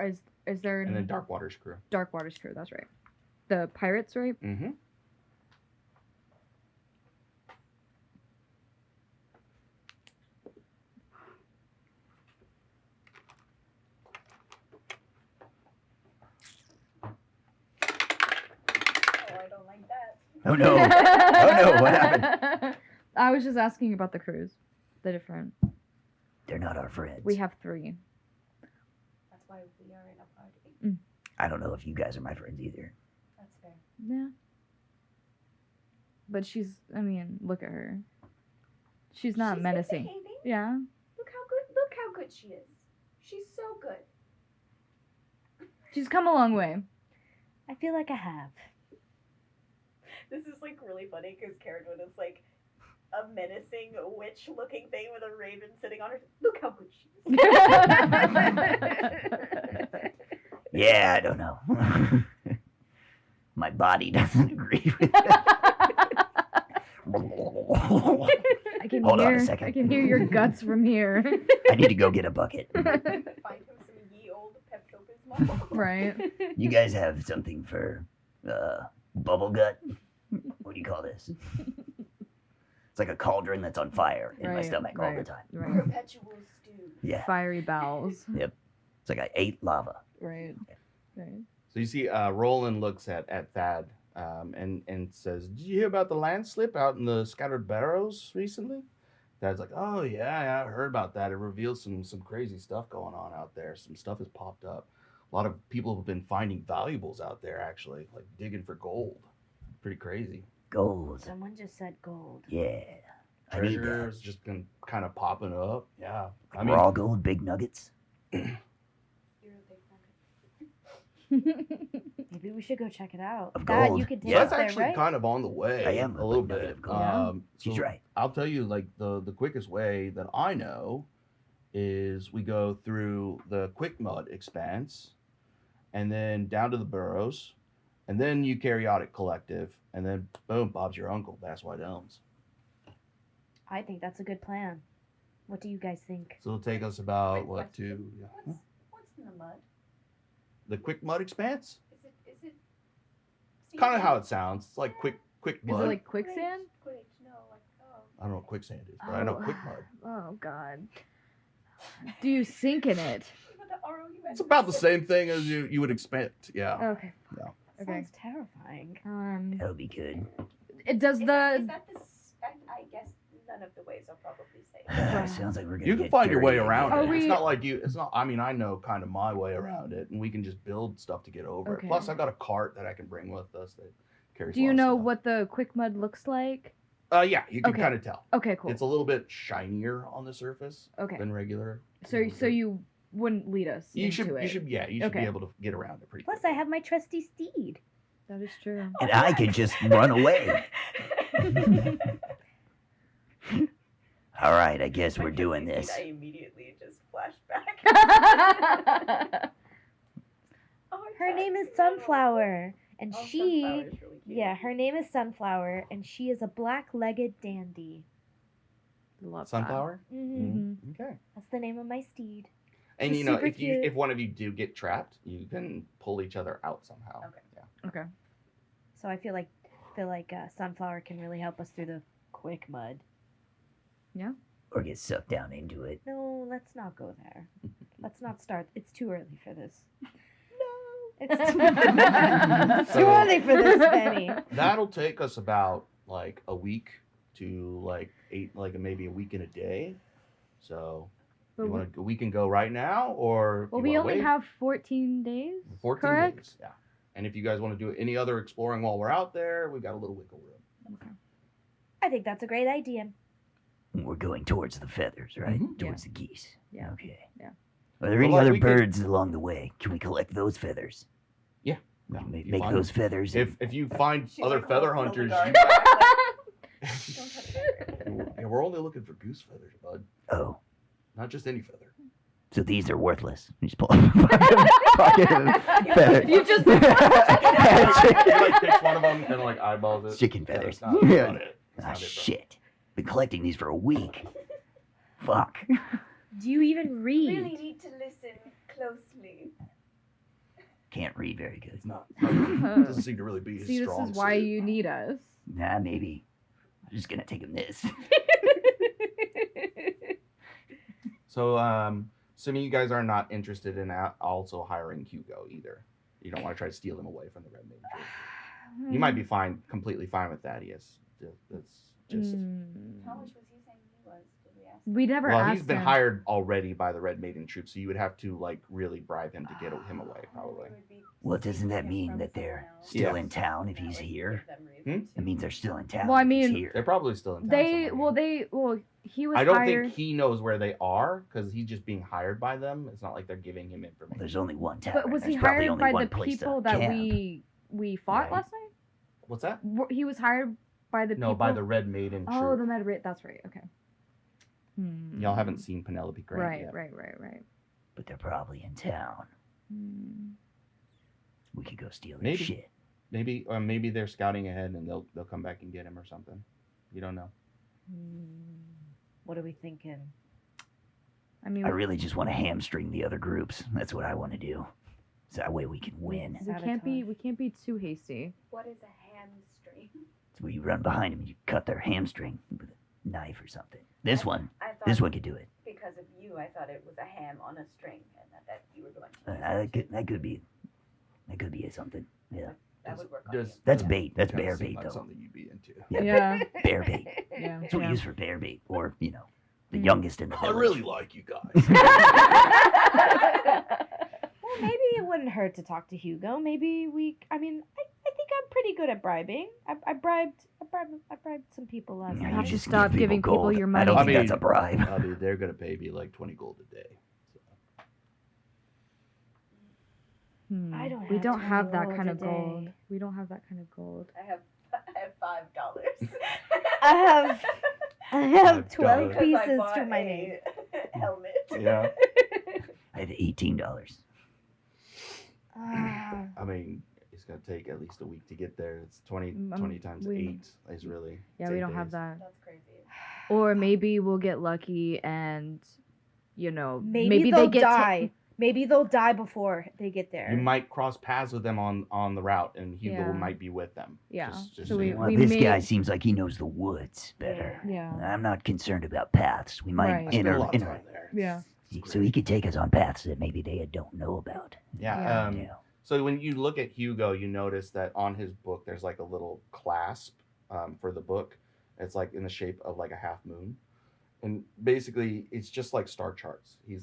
Is there And then Darkwater's crew. Darkwater's crew? That's right. The pirates, right? Mm-hmm. Oh, I don't like that. Oh no. Oh no, what happened? I was just asking about the crews. The different. They're not our friends. We have 3. That's why we are in a party. I don't know if you guys are my friends either. That's fair. Yeah. But I mean, look at her. She's not She's menacing. Behaving. Yeah. Look how good she is. She's so good. She's come a long way. I feel like I have. This is like really funny because Carradwood is like a menacing witch-looking thing with a raven sitting on her. Look how good she is. Yeah, I don't know. My body doesn't agree with that. I can Hold hear. on a second. I can hear your guts from here. I need to go get a bucket. Find him some ye old Pepto-Bismol. Right. You guys have something for bubble gut? What do you call this? It's like a cauldron that's on fire in my Right, stomach all the right. time. Right. Perpetual stew. Yeah, Fiery bowels. it's like I ate lava. Right. Right. So you see, Roland looks at Thad and says, "Did you hear about the landslip out in the Scattered Barrows recently?" Thad's like, "Oh yeah, I heard about that. It reveals some crazy stuff going on out there. Some stuff has popped up. A lot of people have been finding valuables out there, actually, like digging for gold. Pretty crazy. Gold. Someone just said gold. Yeah. I need Treasures that. just been kind of popping up. Yeah, I mean, Raw gold, big nuggets. You're a big nugget. Maybe we should go check it out. Of Dad, gold. you could so take Yeah. us that's there, actually right? kind of on the way. I am a little a nugget bit. of gold. Yeah. She's So right. I'll tell you, like the quickest way that I know is we go through the Quick Mud Expanse, and then down to the Burrows, and then Eukaryotic Collective, and then boom, Bob's your uncle. That's White Elms. I think that's a good plan. What do you guys think? So it'll take us about Quick what question. to What's in the mud? the Quick Mud Expanse. Is it Kind of how it sounds. It's like quick Is mud. it like quicksand? Quick, no, like oh. I don't know what quicksand is, but I know Oh. quick mud. Oh God. Do you sink in it? But the ROU It's about the same thing as you would expect. Yeah. Okay. Yeah. Okay. Sounds terrifying. That'll be good. It does Is the. that the? I guess none of the ways are probably safe. Sounds like we're gonna You can get find your way dirty around Are it. we- It's not like you. It's not. I mean, I know kind of my way around it, and we can just build stuff to get over Okay. it. Plus, I've got a cart that I can bring with us that carries. Do you a lot know of what the quick mud looks like? stuff. Yeah, you can Okay. kind of tell. Okay, cool. It's a little bit shinier on the surface Okay. than regular. So you wouldn't lead us You into should. it. You should. Yeah, you should Okay. be able to get around it pretty. Plus, quickly. I have my trusty steed. That is true. And I can just run away. All right, I guess we're doing this. I immediately just flashed back. Her name is Sunflower, and she, Sunflower is really cute. yeah, her name is Sunflower, and she is a black-legged dandy. Love Sunflower. Mm-hmm. Okay. That's the name of my steed. And She's you know, super cute. if one of you do get trapped, you can pull each other out somehow. Okay. Yeah. That. Okay. So I feel like Sunflower can really help us through the quick mud. Or get sucked down into it. No, let's not go there. Let's not start. It's too early for this. No, it's too So- early for this, Benny. That'll take us about like a week to maybe a week and a day. So we can go right now, or Well, you we wanna only wait? have 14 days. 14 correct? days. Yeah. And if you guys want to do any other exploring while we're out there, we got a little wiggle room. Okay. I think that's a great idea. We're going towards the feathers, right? Mhm. Towards the geese. Yeah. Okay. Yeah. Are there any Well, other we could- birds along the way? Can we collect those feathers? Yeah. Make You find those feathers. If you find She, other like, feather holds hunters, Hildegard you back, like, don't touch that. yeah, we're only looking for goose feathers, bud. Oh, Not just any feather. so these are worthless. You just pull up a pocket of feathers. You just- He like picks one of them and like eyeballs it. Chicken Yeah, feathers. that's not it. That's Ah, not it, bro. shit. Been collecting these for a week. Fuck. Do you even read? Really need to listen closely. Can't read very good. It's not. It doesn't seem to really be his See, this strong is why suit. you need us. Nah, maybe. I'm just gonna take him this. So, assuming you guys are not interested in also hiring Hugo either. You don't want to try to steal him away from the Red Maiden Troop. You might be completely fine with Thaddeus. That's just. How much was he saying he was? Did we ask? We never Well, asked he's been him. hired already by the Red Maiden Troop, so you would have to like really bribe him to get him away, probably. Well, doesn't that mean that they're still Yeah. in town if he's here? It means they're still in town. Well, I if he's mean, here. They're probably still in town. They somewhere. he was I don't hired. think he knows where they are because he's just being hired by them. It's not like they're giving him Well, information. there's only one town. But was he There's probably hired only by one the place to people that camp. we fought Right. last night? What's that? He was hired by the No, people. by the Red Maiden Troop. Oh, the Med Rit. That's right. Okay. Y'all haven't seen Penelope Grant Right, yet. right. But they're probably in town. Hmm. We could go steal their Maybe. shit. Maybe they're scouting ahead and they'll come back and get him or something. You don't know. What are we thinking? I mean, I really just want to hamstring the other groups. That's what I want to do. So that way we can win. we can't be too hasty. What is a hamstring? So where you run behind them and you cut their hamstring with a knife or something. This one I thought could do it. because of you, I thought it was a ham on a string, and that you were going to. That could be something. Yeah, That would work. Does- on you. that's Yeah. bait. That's Kinda bear seem bait like though. something you'd be into. Yeah. Yeah. Bear bait. Yeah. That's what we use for bear bait, or the Mm. youngest in the I village. really like you guys. Well, maybe it wouldn't hurt to talk to Hugo. Maybe I think I'm pretty good at bribing. I bribed some people last Yeah, night. you just Stop give giving people gold. your I money. don't I think that's a mean- bribe. Oh, dude, they're gonna pay me like 20 gold a day. I don't We have don't 20 have that gold kind a of gold. day. We don't have that kind of gold. I have $5. I have $5. 12 Because I pieces bought to my a name. helmet. Yeah. I had $18. Ah, I mean, it's gonna take at least a week to get there. It's 20 times we- 8 is really. Yeah, it's we 8 don't have days. that. That's crazy. Or maybe we'll get lucky and, maybe they they'll get die. Maybe they'll die before they get there. You might cross paths with them on the route, and Hugo Yeah. might be with them. Yeah. Just So so we- you know. Well, we this may- guy seems like he knows the woods better. Yeah. I'm not concerned about paths. We might Right. I spend a lot of enter. time there. Yeah. It's So he could take us on paths that maybe they don't know about. Yeah. Yeah. Yeah. So when you look at Hugo, you notice that on his book there's like a little clasp for the book. It's like in the shape of like a half moon, and basically it's just like star charts. He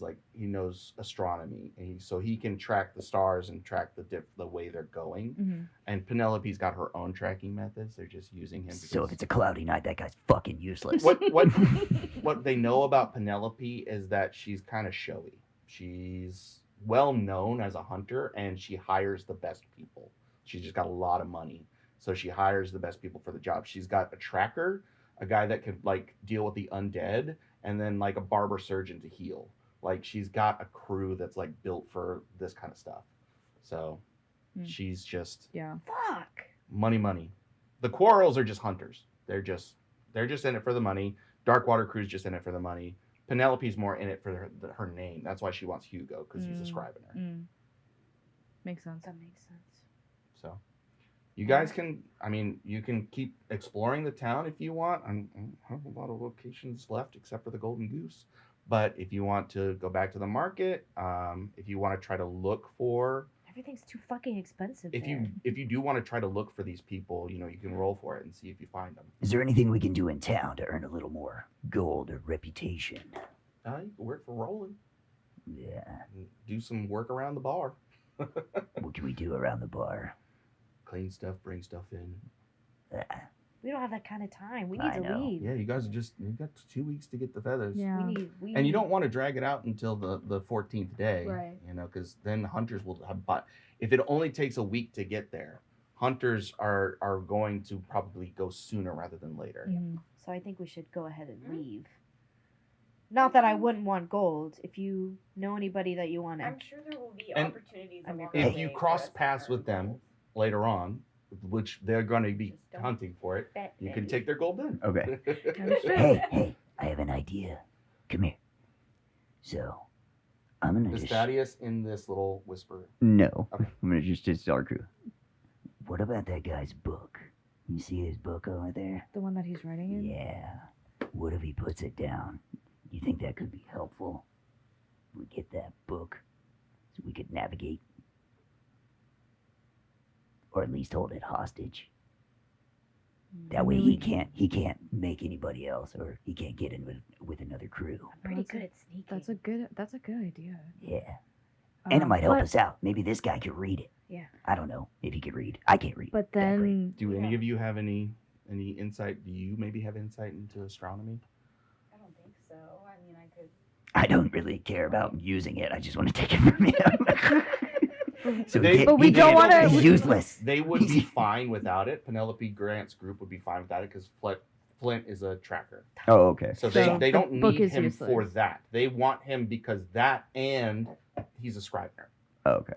knows astronomy, and so he can track the stars and track the way they're going. Mm-hmm. And Penelope's got her own tracking methods. They're just using him. So if because- it's a cloudy night, that guy's fucking useless. what they know about Penelope is that she's kind of showy. She's well known as a hunter, and she hires the best people. She's just got a lot of money, so she hires the best people for the job. She's got a tracker, a guy that could like deal with the undead, and then like a barber surgeon to heal. Like she's got a crew that's like built for this kind of stuff. So she's just Yeah. Fuck. money. The Quarrels are just hunters. They're just in it for the money. Darkwater Crew's just in it for the money. Penelope's more in it for her name. That's why she wants Hugo, because he's describing her. Makes sense. That makes sense. So you guys can, I mean, you can keep exploring the town if you want. I have a lot of locations left except for the Golden Goose. But if you want to go back to the market, if you want to try to look for, Everything's too fucking expensive. if you do want to try to look for these people, you know, you can roll for it and see if you find them. Is there anything we can do in town to earn a little more gold or reputation? You can work for Roland. Yeah. And do some work around the bar. What can we do around the bar? Clean stuff, bring stuff in. We don't have that kind of time. We need I to know. leave. Yeah, you guys you got 2 weeks to get the feathers. Yeah. And you don't want to drag it out until the 14th day. Right. You know, because then hunters will have if it only takes a week to get there, hunters are going to probably go sooner rather than later. So I think we should go ahead and leave. Not that I wouldn't want gold. If you know anybody that you want to. I'm sure there will be And opportunities. I'm along your the If you way for cross us to paths earn with them gold. later on, which they're going to be Just don't hunting for it, Bet you can me. take their gold then. Okay. Hey, I have an idea. Come here. So, I'm gonna Is just. Thaddeus in this little whisper? No. Okay. I'm gonna just our crew. What about that guy's book? You see his book over there? The one that he's writing in? Yeah. What if he puts it down? You think that could be helpful? We get that book so we could navigate. Or at least hold it hostage. That way he can't make anybody else, or he can't get in with another crew. I'm pretty good at sneaking. That's a good idea. Yeah. And it might help but, us out. Maybe this guy could read it. Yeah. I don't know if he could read. I can't read. But that great. then Do any of you have any insight? Do you maybe have insight into astronomy? I don't think so. I mean, I could. I don't really care about using it. I just want to take it from him. So But we don't wanna- He's useless. They would be fine without it. Penelope Grant's group would be fine without it because Flint is a tracker. Oh, okay. So So they don't the book need is him useless. for that. They want him because that and he's a scrivener. Oh, okay.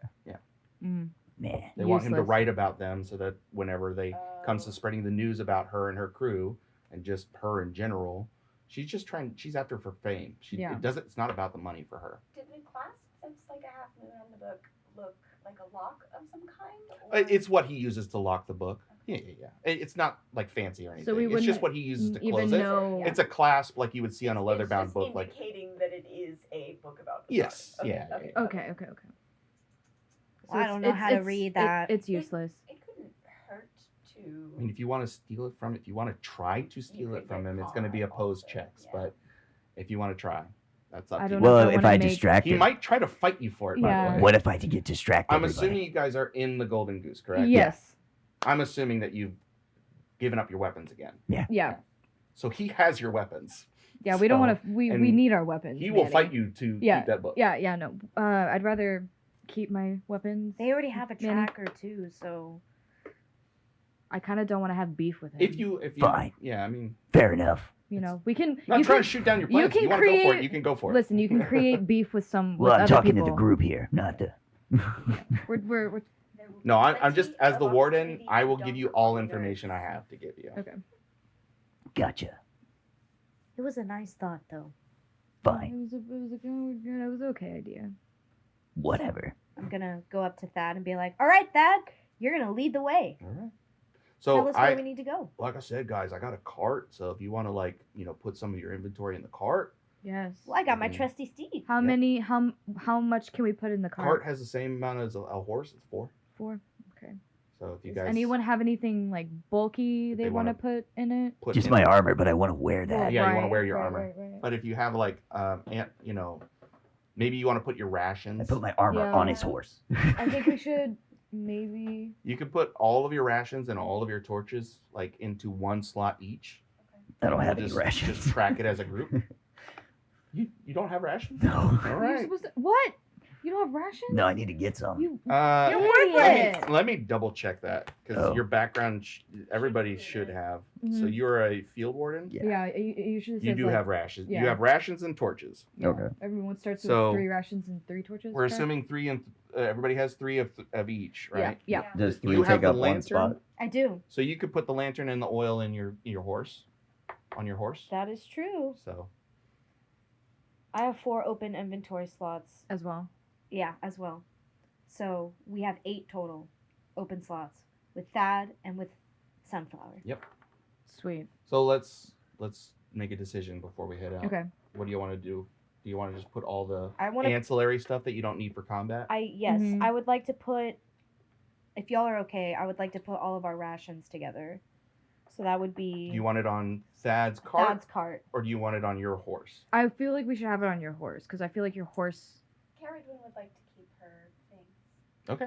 mm, Man. They want him to Useless. write about them so that whenever they comes to spreading the news about her and her crew and just her in general, she's after for fame. It's not about the money for her. Did the class that's like a half moon on the book look like a lock of some kind? Or? It's what he uses to lock the book. Yeah. It's not like fancy or anything. So we It's just wouldn't what he uses to even close it. know. It's a clasp like you would see on a leather bound It's book. just Like indicating that it is a book about the Yes, book. yeah, Okay. Okay. Well, I don't know how to read that. It's useless. It couldn't hurt to. I mean, if you want to steal it from, if you want to try to steal it could from get him, it's going to be caught opposed also, checks. yeah. But if you want to try, that's up I to don't you. know Well, if if I I wanna make- distract He him, might try to fight you for it. By Yeah. the way. what if I get distracted? I'm assuming you guys are in the Golden Goose, correct? Yes. I'm assuming that you've given up your weapons again. Yeah. So he has your weapons. Yeah. We don't So- want to. We and need our weapons. He will Manny. fight you to Yeah. keep that book. Yeah. No. I'd rather keep my weapons. They already have a Manny. tracker too, so I kind of don't want to have beef with him. If you, Fine. yeah, I mean, Fair enough. You know, we can. not you trying can, to shoot down your you plans. can You want to go for it? create- You can go for it. Listen, you can create beef with some. Well, with I'm other talking people. to the group here, not the. We're There will be No, I'm just plenty as the of warden. opportunity I to will dump give you your all nerds. information I have to give you. okay. Gotcha. it was a nice thought though. Fine. It was an okay idea. Whatever. I'm gonna go up to Thad and be like, "All right, Thad, you're gonna lead the way. All right. Tell So us where we need to go." like I said, guys, I got a cart. So if you want to put some of your inventory in the cart, Yes. Well, I got my Mhm. trusty steed. How Yep. many? How much can we put in the cart cart? has the same amount as a horse. It's 4. 4. Okay. So if you Does guys anyone have anything like bulky They they want to wanna put in it? put Just in- my armor, but I want to wear that. Yeah, you wanna Right, wear your right, armor. right. But if you have maybe you want to put your rations. I put my armor Yeah. on his horse. I think we should maybe. You could put all of your rations and all of your torches into one slot each. I don't We'll have any just, rations. Just track it as a group. You don't have rations? No. All You're right. supposed to, what? You don't have rations? No, I need to get some. You Let idiot. let me double check that because Oh. your background, everybody should have. So Mhm. you're a field warden. Yeah. Yeah, it usually says You do like, have rations. yeah. You have rations and torches. yeah, Okay. Everyone starts So, with 3 rations and 3 torches. We're correct? assuming 3 and everybody has 3 of each, right? Yeah. Does You 3 have take the up one lantern? spot? I do. So you could put the lantern and the oil in your horse, on your horse. That is true. So I have 4 open inventory slots. As well. Yeah, as well. So we have 8 total open slots with Thad and with Sunflower. Sweet. so let's make a decision before we head out. Okay. What do you want to do? Do you want to just put all the I want to. ancillary stuff that you don't need for combat? Yes, Mhm. I would like to put. If y'all are okay, I would like to put all of our rations together. So that would be Do you want it on Thad's cart, Thad's cart. or do you want it on your horse? I feel like we should have it on your horse because I feel like your horse. Cara Dwayne would like to keep her things. Okay.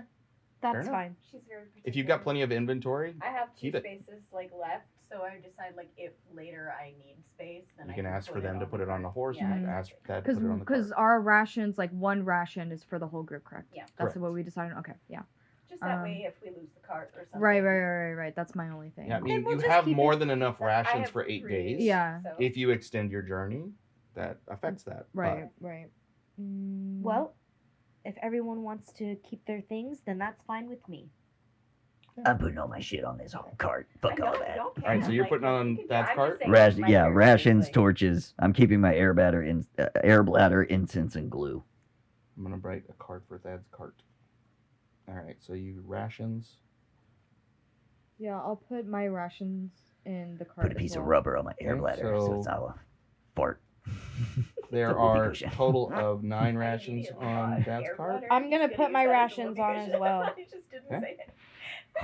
That's enough. fine. She's very particular. If you've got plenty of inventory, I have 2 keep it. spaces like left, so I decide like if later I need space, then you I can ask put for them to put it on the cart. horse, Yeah, and Mhm. ask Thad to Because put it on the cart. our rations, like 1 ration is for the whole group, correct? Yeah. That's Correct. what we decided. Okay. Yeah. Just that Um, way, if we lose the cart or something. Right. That's my only thing. Yeah, I mean, we'll you just have keep more it- than enough I rations have for 8 3, days. Yeah. So. If you extend your journey, that affects that. Right. Mm, Well, if everyone wants to keep their things, then that's fine with me. I'm putting all my shit on this whole cart. Fuck all that. Alright, so you're putting on Thad's cart? Rations, torches. I'm keeping my air bladder, incense, and glue. I'm gonna write a card for Thad's cart. All right, so you rations. Yeah, I'll put my rations in the cart. Put a as piece of well. rubber on my air Okay, bladder so so- it's not a fart. There It's a whoopee are cushion. total of 9 rations on Thad's cart. I'm gonna put my rations on as well. I just didn't Okay. say it.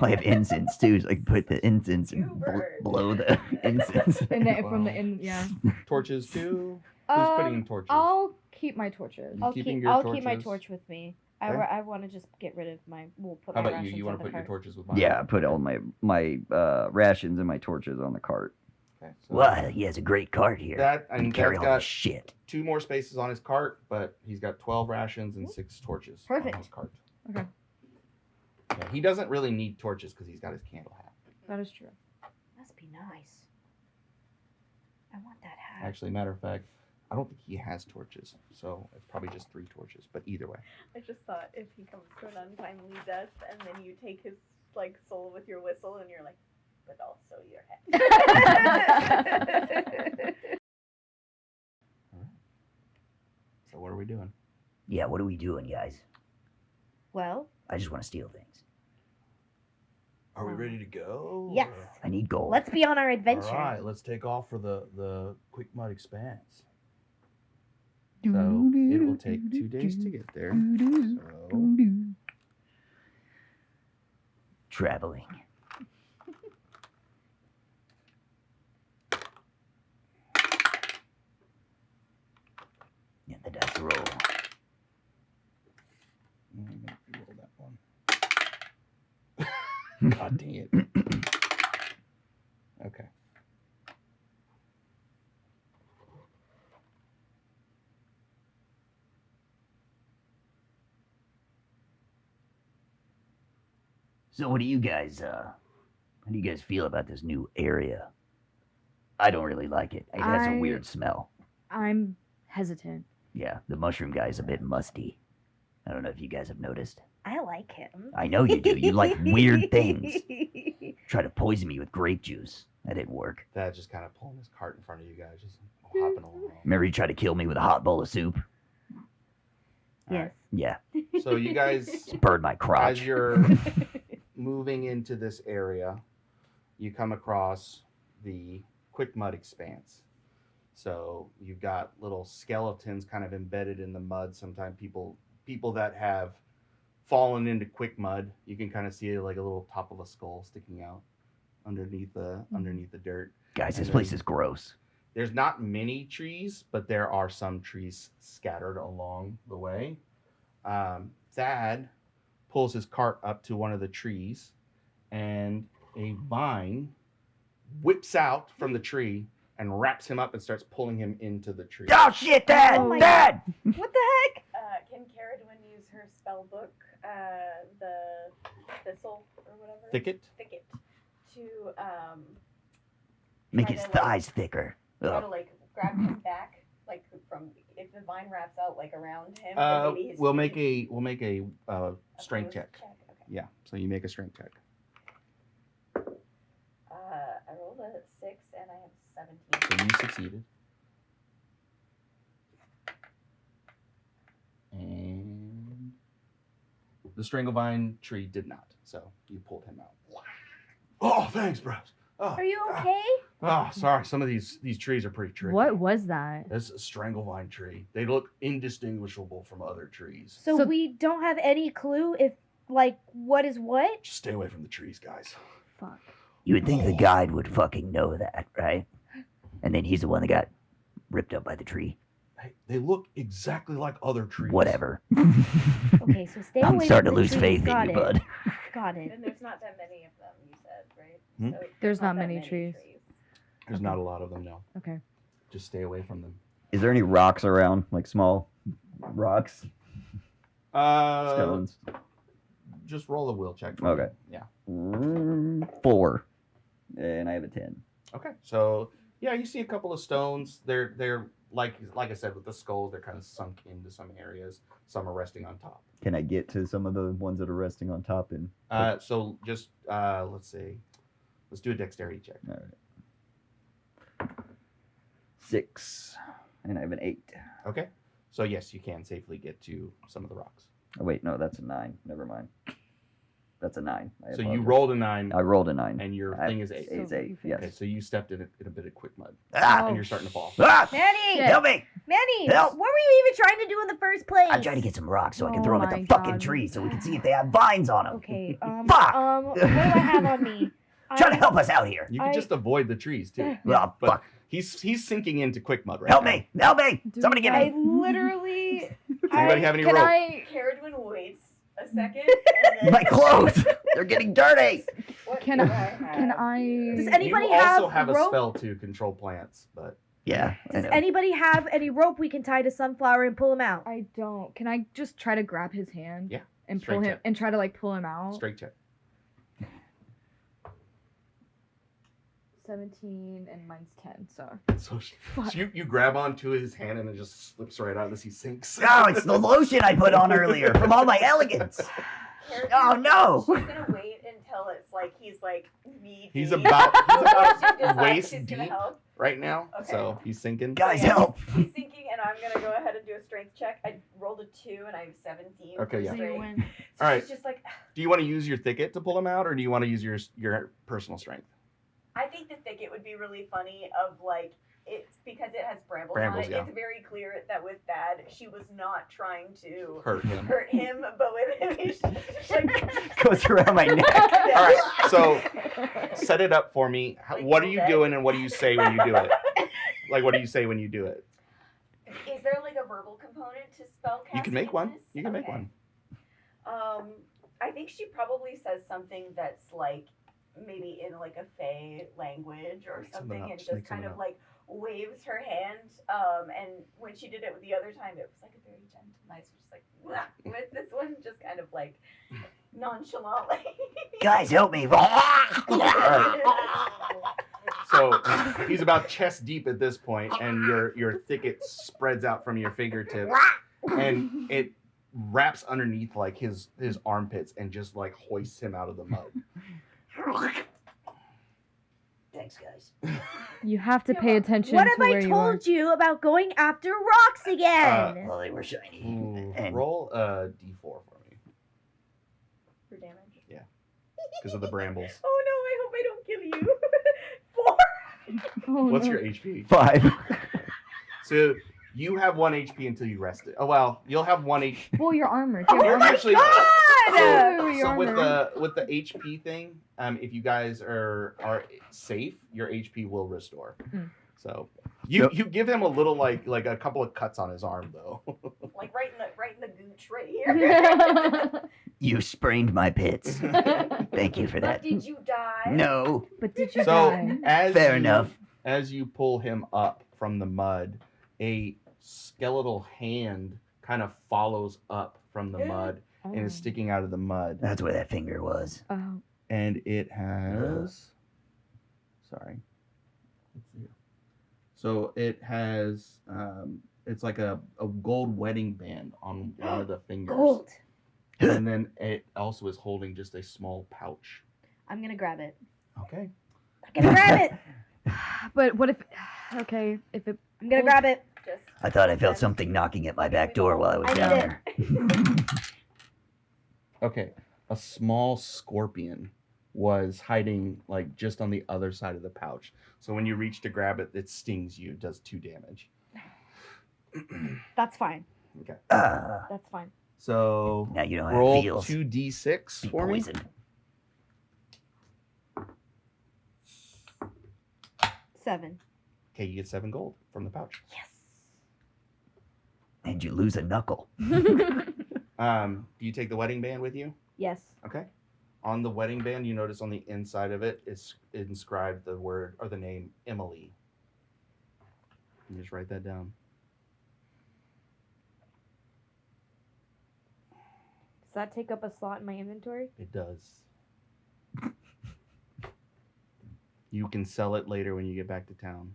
I have incense too, so I can put the incense and Super. blow the incense. And then from the in, yeah. Torches too. Who's putting in torches? I'll keep my torches. You I'll keeping keep. your I'll keep my torches? torch with me. Okay. I want to just get rid of my. We'll put How my about you? rations You on want to the put your cart. torches with mine? Yeah, I put all my rations and my torches on the cart. Okay, so Well, he has a great cart here. that I can and carry Thad's all got this shit. 2 more spaces on his cart, but he's got 12 rations and 6 torches Perfect. on his cart. Okay. Yeah, he doesn't really need torches because he's got his candle hat. That is true. Must be nice. I want that hat. Actually, matter of fact, I don't think he has torches, so it's probably just 3 torches. But either way, I just thought if he comes to an untimely death and then you take his like soul with your whistle and you're like, but also your head. so what are we doing? Yeah, what are we doing, guys? Well, I just want to steal things. Are we ready to go? yes. I need gold. Let's be on our adventure. All right, let's take off for the Quick Mud Expanse. So it will take 2 days to get there. So Traveling. And the dice roll. I'm gonna roll that one. God dang it. Okay. So what do you guys how do you guys feel about this new area? I don't really like it. It has a I- weird smell. I'm hesitant. Yeah, the mushroom guy's a bit musty. I don't know if you guys have noticed. I like him. I know you do. You like weird things. Try to poison me with grape juice. That didn't work. Dad just kind of pulling his cart in front of you guys, just hopping along. Remember you tried to kill me with a hot bowl of soup? Yes. Yeah, So you guys, burned my crotch. as you're moving into this area, you come across the Quick Mud Expanse. So you've got little skeletons kind of embedded in the mud. Sometimes people that have fallen into quick mud, you can kind of see like a little top of a skull sticking out underneath the dirt. Guys, this and place then- is gross. There's not many trees, but there are some trees scattered along the way. Thad pulls his cart up to one of the trees, and a vine whips out from the tree and wraps him up and starts pulling him into the tree. Oh shit, Dad! Oh my Dad! What the heck? Can Caradwin use her spell book, the thistle or whatever? Thicket. Thicket. To Make try his to, like, thighs thicker. try to Ugh. like grab him back, like from if the vine wraps out like around him. then maybe his We'll feet- make a strength opposed check. Okay. Yeah. So you make a strength check. I rolled a 6 and I have 17. So you succeeded. And the Stranglevine tree did not. So you pulled him out. Oh, thanks, bros. Oh, Are you okay? oh, sorry. Some of these trees are pretty tricky. What was that? That's a Stranglevine tree. They look indistinguishable from other trees. So So- we don't have any clue if, like, what is what? Just stay away from the trees, guys. Fuck. You would think the guide would fucking know that, right? And then he's the one that got ripped up by the tree. Hey, they look exactly like other trees. Whatever. Okay, so stay I'm away starting from to the lose trees. faith Got in you, it. bud. Got it. And there's not that many of them, you said, right? Hmm? So There's not that many trees. There's not a lot of them, no. Okay. Just stay away from them. Is there any rocks around, like small rocks, stones? Just roll a will check. for me. Okay. Yeah. 4, and I have a 10. Okay. So yeah, you see a couple of stones. They're like I said with the skulls, they're kind of sunk into some areas. Some are resting on top. Can I get to some of the ones that are resting on top? And So just let's see. Let's do a dexterity check. all right. 6, and I have an 8. Okay. So yes, you can safely get to some of the rocks. Oh, wait, no, that's a 9. Never mind. That's a 9. I So you apologize. rolled a 9, I rolled a 9. and your I- thing is 8. It's So 8. you Yes. Okay, so you stepped in a bit of quick mud, Ah! and you're starting to fall. Ah! Manny! Help me! Manny! Help! What were you even trying to do in the first place? I'm trying to get some rocks so I can Oh throw them at my the fucking God. tree so we can see if they have vines on them. Okay, Fuck! what do I have on me? Trying to help us out here. You can I- just avoid the trees too. Oh, But fuck. he's sinking into quick mud right Help now. me! Help me! Dude, Somebody get I me! literally... Does anybody have any Can rope? I? Caradwin waits a second. And then My clothes! They're getting dirty! What Can do I- have can I- here? Does anybody you also have have a rope? spell to control plants, but Yeah, I Does know. anybody have any rope we can tie to Sunflower and pull him out? I don't. Can I just try to grab his hand? Yeah, And straight pull him check. and try to like pull him out. straight check. 17 and mine's 10. So. So Fuck. you grab onto his hand and it just slips right out as he sinks. Oh, it's the lotion I put on earlier from all my elegance. Caradwin, Oh, no. She's gonna wait until it's like he's like knee He's deep. about She's just waist she's gonna deep help. right now, Okay. so he's sinking. Guys, Yeah. help! He's sinking, and I'm gonna go ahead and do a strength check. I rolled a 2, and I have 17. Okay, for yeah. So you strength. win. So All right. she's just like, Do you want to use your thicket to pull him out, or do you want to use your personal strength? I think the thicket would be really funny. Of like, it's because it has brambles, Brambles, on it. yeah. It's very clear that with Thad, she was not trying to Hurt him. hurt him, but with him, he's just like. Goes around my neck. All right, so set it up for me. Like What are you okay. doing, and what do you say when you do it? Like, what do you say when you do it? Is there like a verbal component to spellcasting? You can make one. this? You can make Okay. one. I think she probably says something that's like maybe in like a Fey language or Make something something, up, and just make just kind something of up. like waves her hand. And when she did it with the other time, it was like a very gentle, nice, just like "Wah." With this one, just kind of like nonchalantly. Guys, help me! So he's about chest deep at this point, and your thicket spreads out from your fingertips, and it wraps underneath like his armpits and just like hoists him out of the mud. Thanks, guys. You have to pay attention What to have where I you are. told you about going after rocks again? Well, they were shiny. Ooh, And roll a d4 for me For damage. because of the brambles. Oh no! I hope I don't kill you. 4. Oh, What's no. your HP? 5. So you have 1 HP until you rest it. Oh well, you'll have 1 HP. Well, your armor. Do you have You're armor? actually Oh, your so with armor. the HP thing, if you guys are safe, your HP will restore. Hmm. So you give him a little like a couple of cuts on his arm though. Like right in the gooch right here. you sprained my pits. Thank you for But that. did you die? No. But did you So die? as Fair you, enough. As you pull him up from the mud, a skeletal hand kind of follows up from the mud and is sticking out of the mud. That's where that finger was. Oh. And it has. Sorry. Let's see. So it has. It's like a gold wedding band on one of the fingers. Gold. And then it also is holding just a small pouch. I'm gonna grab it. Okay. I'm gonna grab it. But what if? Okay, if it. I'm gonna grab it. Just I thought I felt something knocking at my back door while I was I down need there. Okay. A small scorpion was hiding like just on the other side of the pouch. So when you reach to grab it, it stings you. It does 2 damage. That's fine. Okay. That's fine. So Now you know how it roll feels. 2d6 Be for me. poisoned. 7. Okay, you get 7 gold from the pouch. Yes. And you lose a knuckle. Do you take the wedding band with you? Yes. Okay. On the wedding band, you notice on the inside of it, it's inscribed the word or the name Emily. You just write that down. Does that take up a slot in my inventory? It does. You can sell it later when you get back to town.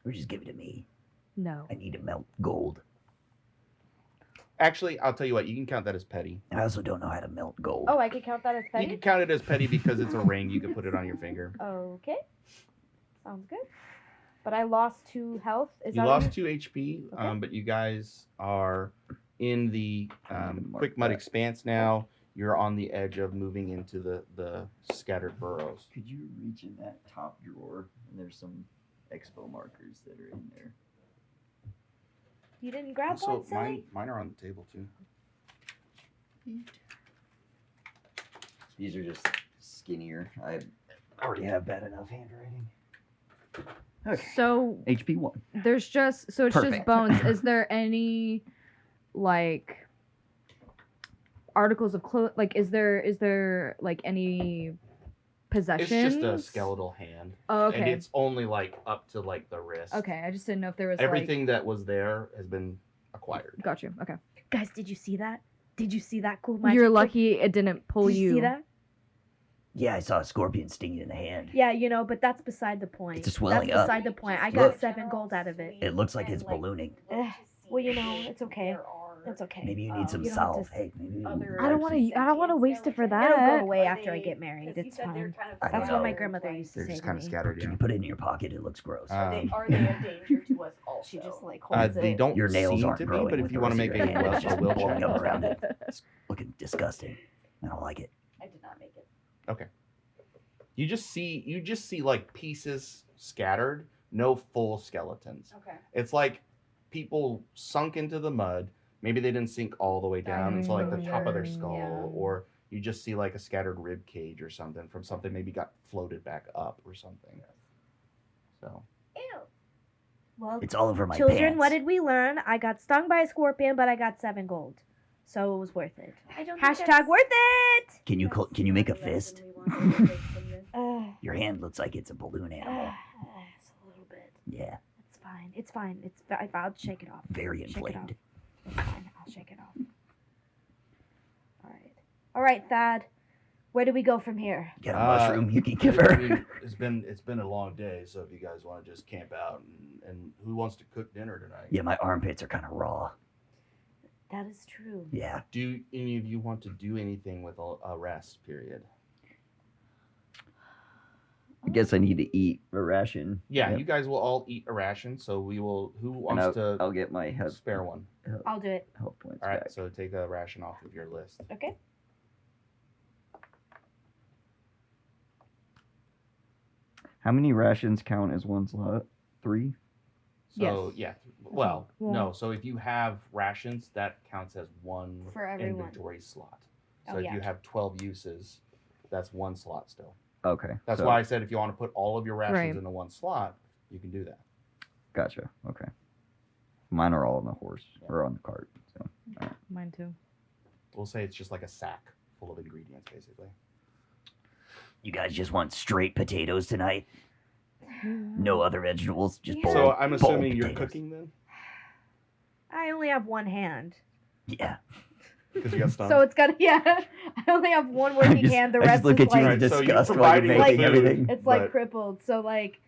Or just give it to me. No. I need to melt gold. Actually, I'll tell you what, you can count that as petty. I also don't know how to melt gold. Oh, I could count that as You petty? can count it as petty because it's a ring. You can put it on your finger. Okay. Sounds good. But I lost 2 health. Is You that lost what 2 HP, Okay. but you guys are in the Mark quick mud that. expanse now. You're on the edge of moving into the scattered burrows. Could you reach in that top drawer? And there's some expo markers that are in there. You didn't grab Also, one, silly? mine are on the table too. These are just skinnier. I already have bad enough handwriting. Okay. So HP 1. there's just so it's just Perfect. bones. Is there any like articles of clothes? Like, is there like any possessions? It's just a skeletal hand, Oh, and okay. it's only like up to like the wrist. Okay, I just didn't know if there was Everything that was there has been acquired. Like, got you. Okay. Guys, did you see that? Did you see that cool magic You're trick? lucky it didn't pull Did you see that? Yeah, I saw a scorpion sting you in the hand. Yeah, but that's beside the point. It's a swelling That's up. beside the point. I Look. got 7 gold out of it. It looks like it's ballooning. Well, it's okay. It's okay. Maybe you need some you don't have to salve. Hey, maybe you other- I don't want to waste it for that. It'll go away Are after I they- get married. 'cause you It's said they're fine. kind of I don't That's what know. my grandmother used to They're say just to kind of me. scattered. Can Yeah. you put it in your pocket? It looks gross. Are they a danger to us also? She just like holds They it. don't Your nails seem aren't to be, growing but with if you the want to rest make of a your hand. will, It's just a will blowing check. up around it. It's looking disgusting. I don't like it. I did not make it. You just see like pieces scattered, no full skeletons. Okay. It's like people sunk into the mud. Maybe they didn't sink all the way down into like the top of their skull, Yeah. or you just see like a scattered rib cage or something from something maybe got floated back up or something. So Ew. Well, It's all over my children, pants. what did we learn? I got stung by a scorpion, but I got 7 gold. So it was worth it. I don't think Hashtag that's- worth it! Can you that's can you make a any lesson fist? we want to take from this. Your hand looks like it's a balloon animal. It's a little bit. Yeah, It's fine. It's fine. I'll shake it off. very Shake it off. inflamed. It's fine. I'll shake it off. All right, Thad. Where do we go from here? Get a mushroom you can give her. I mean, it's been a long day, so if you guys want to just camp out and who wants to cook dinner tonight? Yeah, my armpits are kind of raw. That is true. Yeah. do any of you want to do anything with a rest period? I guess I need to eat a ration. Yeah, Yep. you guys will all eat a ration, so we will. Who And wants to I'll get my health spare one? I'll do it. points All right, back. so take a ration off of your list. Okay. How many rations count as one slot? 3? So Yes. yeah, well, Well- no. So if you have rations, that counts as one For everyone. inventory slot. So Oh, if yeah. you have 12 uses, that's one slot still. Okay. That's so- why I said if you want to put all of your rations Right. into one slot, you can do that. Gotcha. Okay. Mine are all on the horse or on the cart. So Mine too. We'll say it's just like a sack full of ingredients, basically. You guys just want straight potatoes tonight? No other vegetables? Just Yeah. boiled, So I'm boiled assuming you're potatoes. cooking then. I only have one hand. Yeah. Because you got stunned. So it's got yeah. I only have one working hand. The I just rest look is at you in like Right, so you're disgust while you're providing making food, everything. it's like but- crippled. So like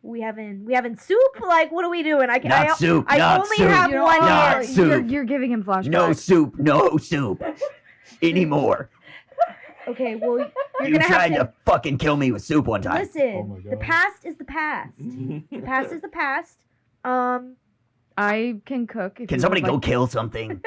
we having soup. Like what are we doing? I Not soup. I not only soup. have You know, one Not hand. soup. You're giving him flashbacks. No soup. No soup. Anymore. Okay, well you're You gonna tried have to fucking kill me with soup one time. listen. Oh my The God. past is the past. The past is the past. I can cook. If Can you somebody would go like- kill something?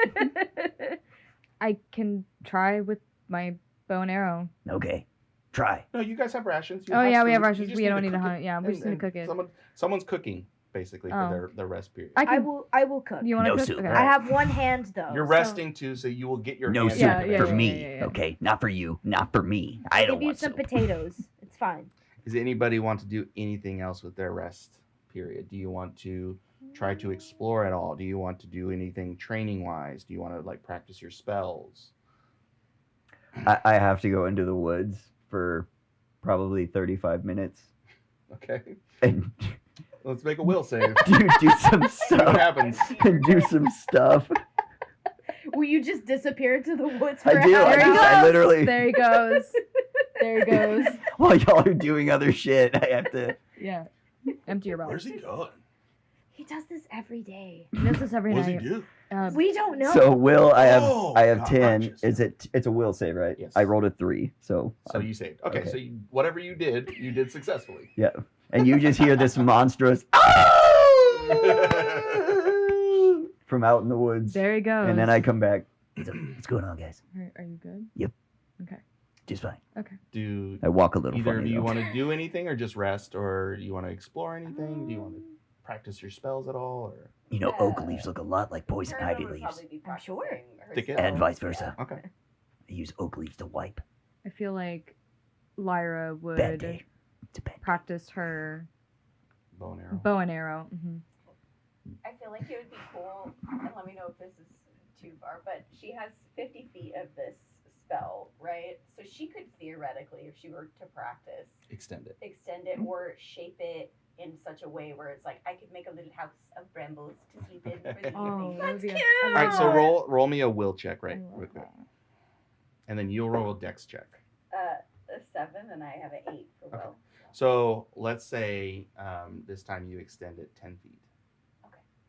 I can try with my bow and arrow. Okay. Try. No, you guys have rations. You Oh yeah, we have food. You rations. just We don't need to to cook hunt. Yeah, we just need to cook it. Someone's cooking basically Oh. for their rest period. I I can. will cook. You want to No cook? soup, Okay. right. I have one hand though. You're so resting too, so you will get your No hands soup Yeah, in yeah, there. for yeah, me. yeah, yeah. Okay. Not for you. Not for me. I I'll don't give you want some soup. potatoes. It's fine. Does anybody want to do anything else with their rest period? Do you want to try to explore at all? Do you want to do anything training wise? Do you want to like practice your spells? I have to go into the woods for probably 35 minutes Okay, and let's make a will save. do some See what stuff. happens. And do some stuff. Will you just disappear into the woods for I do. a half There he hour? I literally, There he goes. There he goes. while y'all are doing other shit, I have to. Yeah. Empty your Where's belly. he going? He does this every day. He does this every What does he night. do? We don't know. So will I have Oh, I have God, 10. conscious. Is it? It's a will save, right? Yes. I rolled a 3, so So you saved. Okay, Okay. so whatever you did successfully. yeah. And you just hear this monstrous from out in the woods, There he goes. and then I come back. What's going on, guys? Are you good? Just fine. Do I walk a little either of funny. you though. want to do anything or just rest, or you want to explore anything? Do you want to practice your spells at all, or You know, oak leaves look a lot like poison Turner ivy would leaves, probably be I'm sure. practicing her Thick it. and spells, vice yeah. versa. okay? I use oak leaves to wipe. I feel like Lyra Bad would day. It's a bad day. practice her Bow and arrow. bow and arrow. Hmm. I feel like it would be cool, and let me know if this is too far, but she has 50 feet of this spell, right? So she could theoretically, if she were to practice, Extend it. extend it or shape it in such a way where it's like I could make a little house of brambles to sleep in for the Oh, evening. that would be cute. All right, so roll me a will check, I right, love real quick, that. and then you'll roll a dex check. A 7 and I have an 8 for Okay. will. So let's say this time you extend it 10 feet.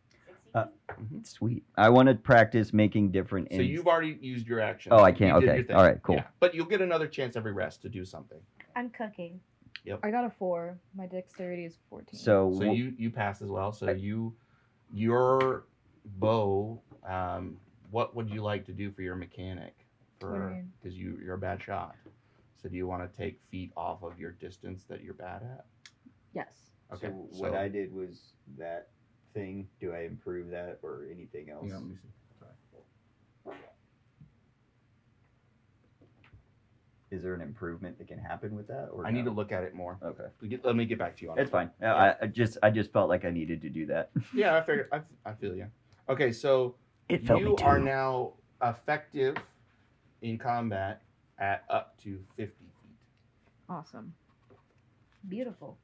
60 feet. Sweet. I want to practice making different. So you've already used your action. Oh, I You can't. did Okay. your thing. All right, cool. Yeah. But you'll get another chance every rest to do something. I'm cooking. I got a 4. My dexterity is 14. So, So you pass as well. So your bow. What would you like to do for your mechanic? What do you mean? Because you're a bad shot. So do you want to take feet off of your distance that you're bad at? Yes. Okay. So what I did was that thing. Do I improve that or anything else? Hang on, let me see. Sorry. Is there an improvement that can happen with that? Or I need to no? look at it more. Okay, Let me get back to you on it. it's fine. I just felt like I needed to do that. Yeah, I figured. I feel you. Okay, so It felt me you too. are now effective in combat at up to 50 feet. Awesome. Beautiful.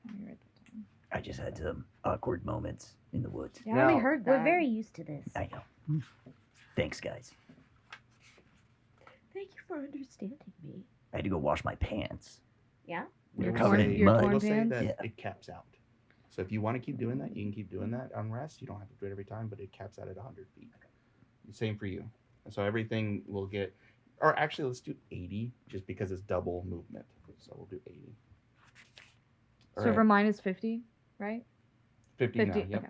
Let me write that down. I just had some awkward moments in the woods. Yeah, I already Now- heard that. We're very used to this. I know. Thanks, guys. Thank you for understanding me. I had to go wash my pants. Yeah? They're We'll covered say- in mud. we'll torn say pants? that Yeah. it caps out. So if you want to keep doing that, you can keep doing that on rest. You don't have to do it every time, but it caps out at 100 feet. Same for you. And so everything will get, or actually let's do 80 just because it's double movement. So we'll do 80. All So right, for mine is 50, right? 50 50. now. Yep. Okay.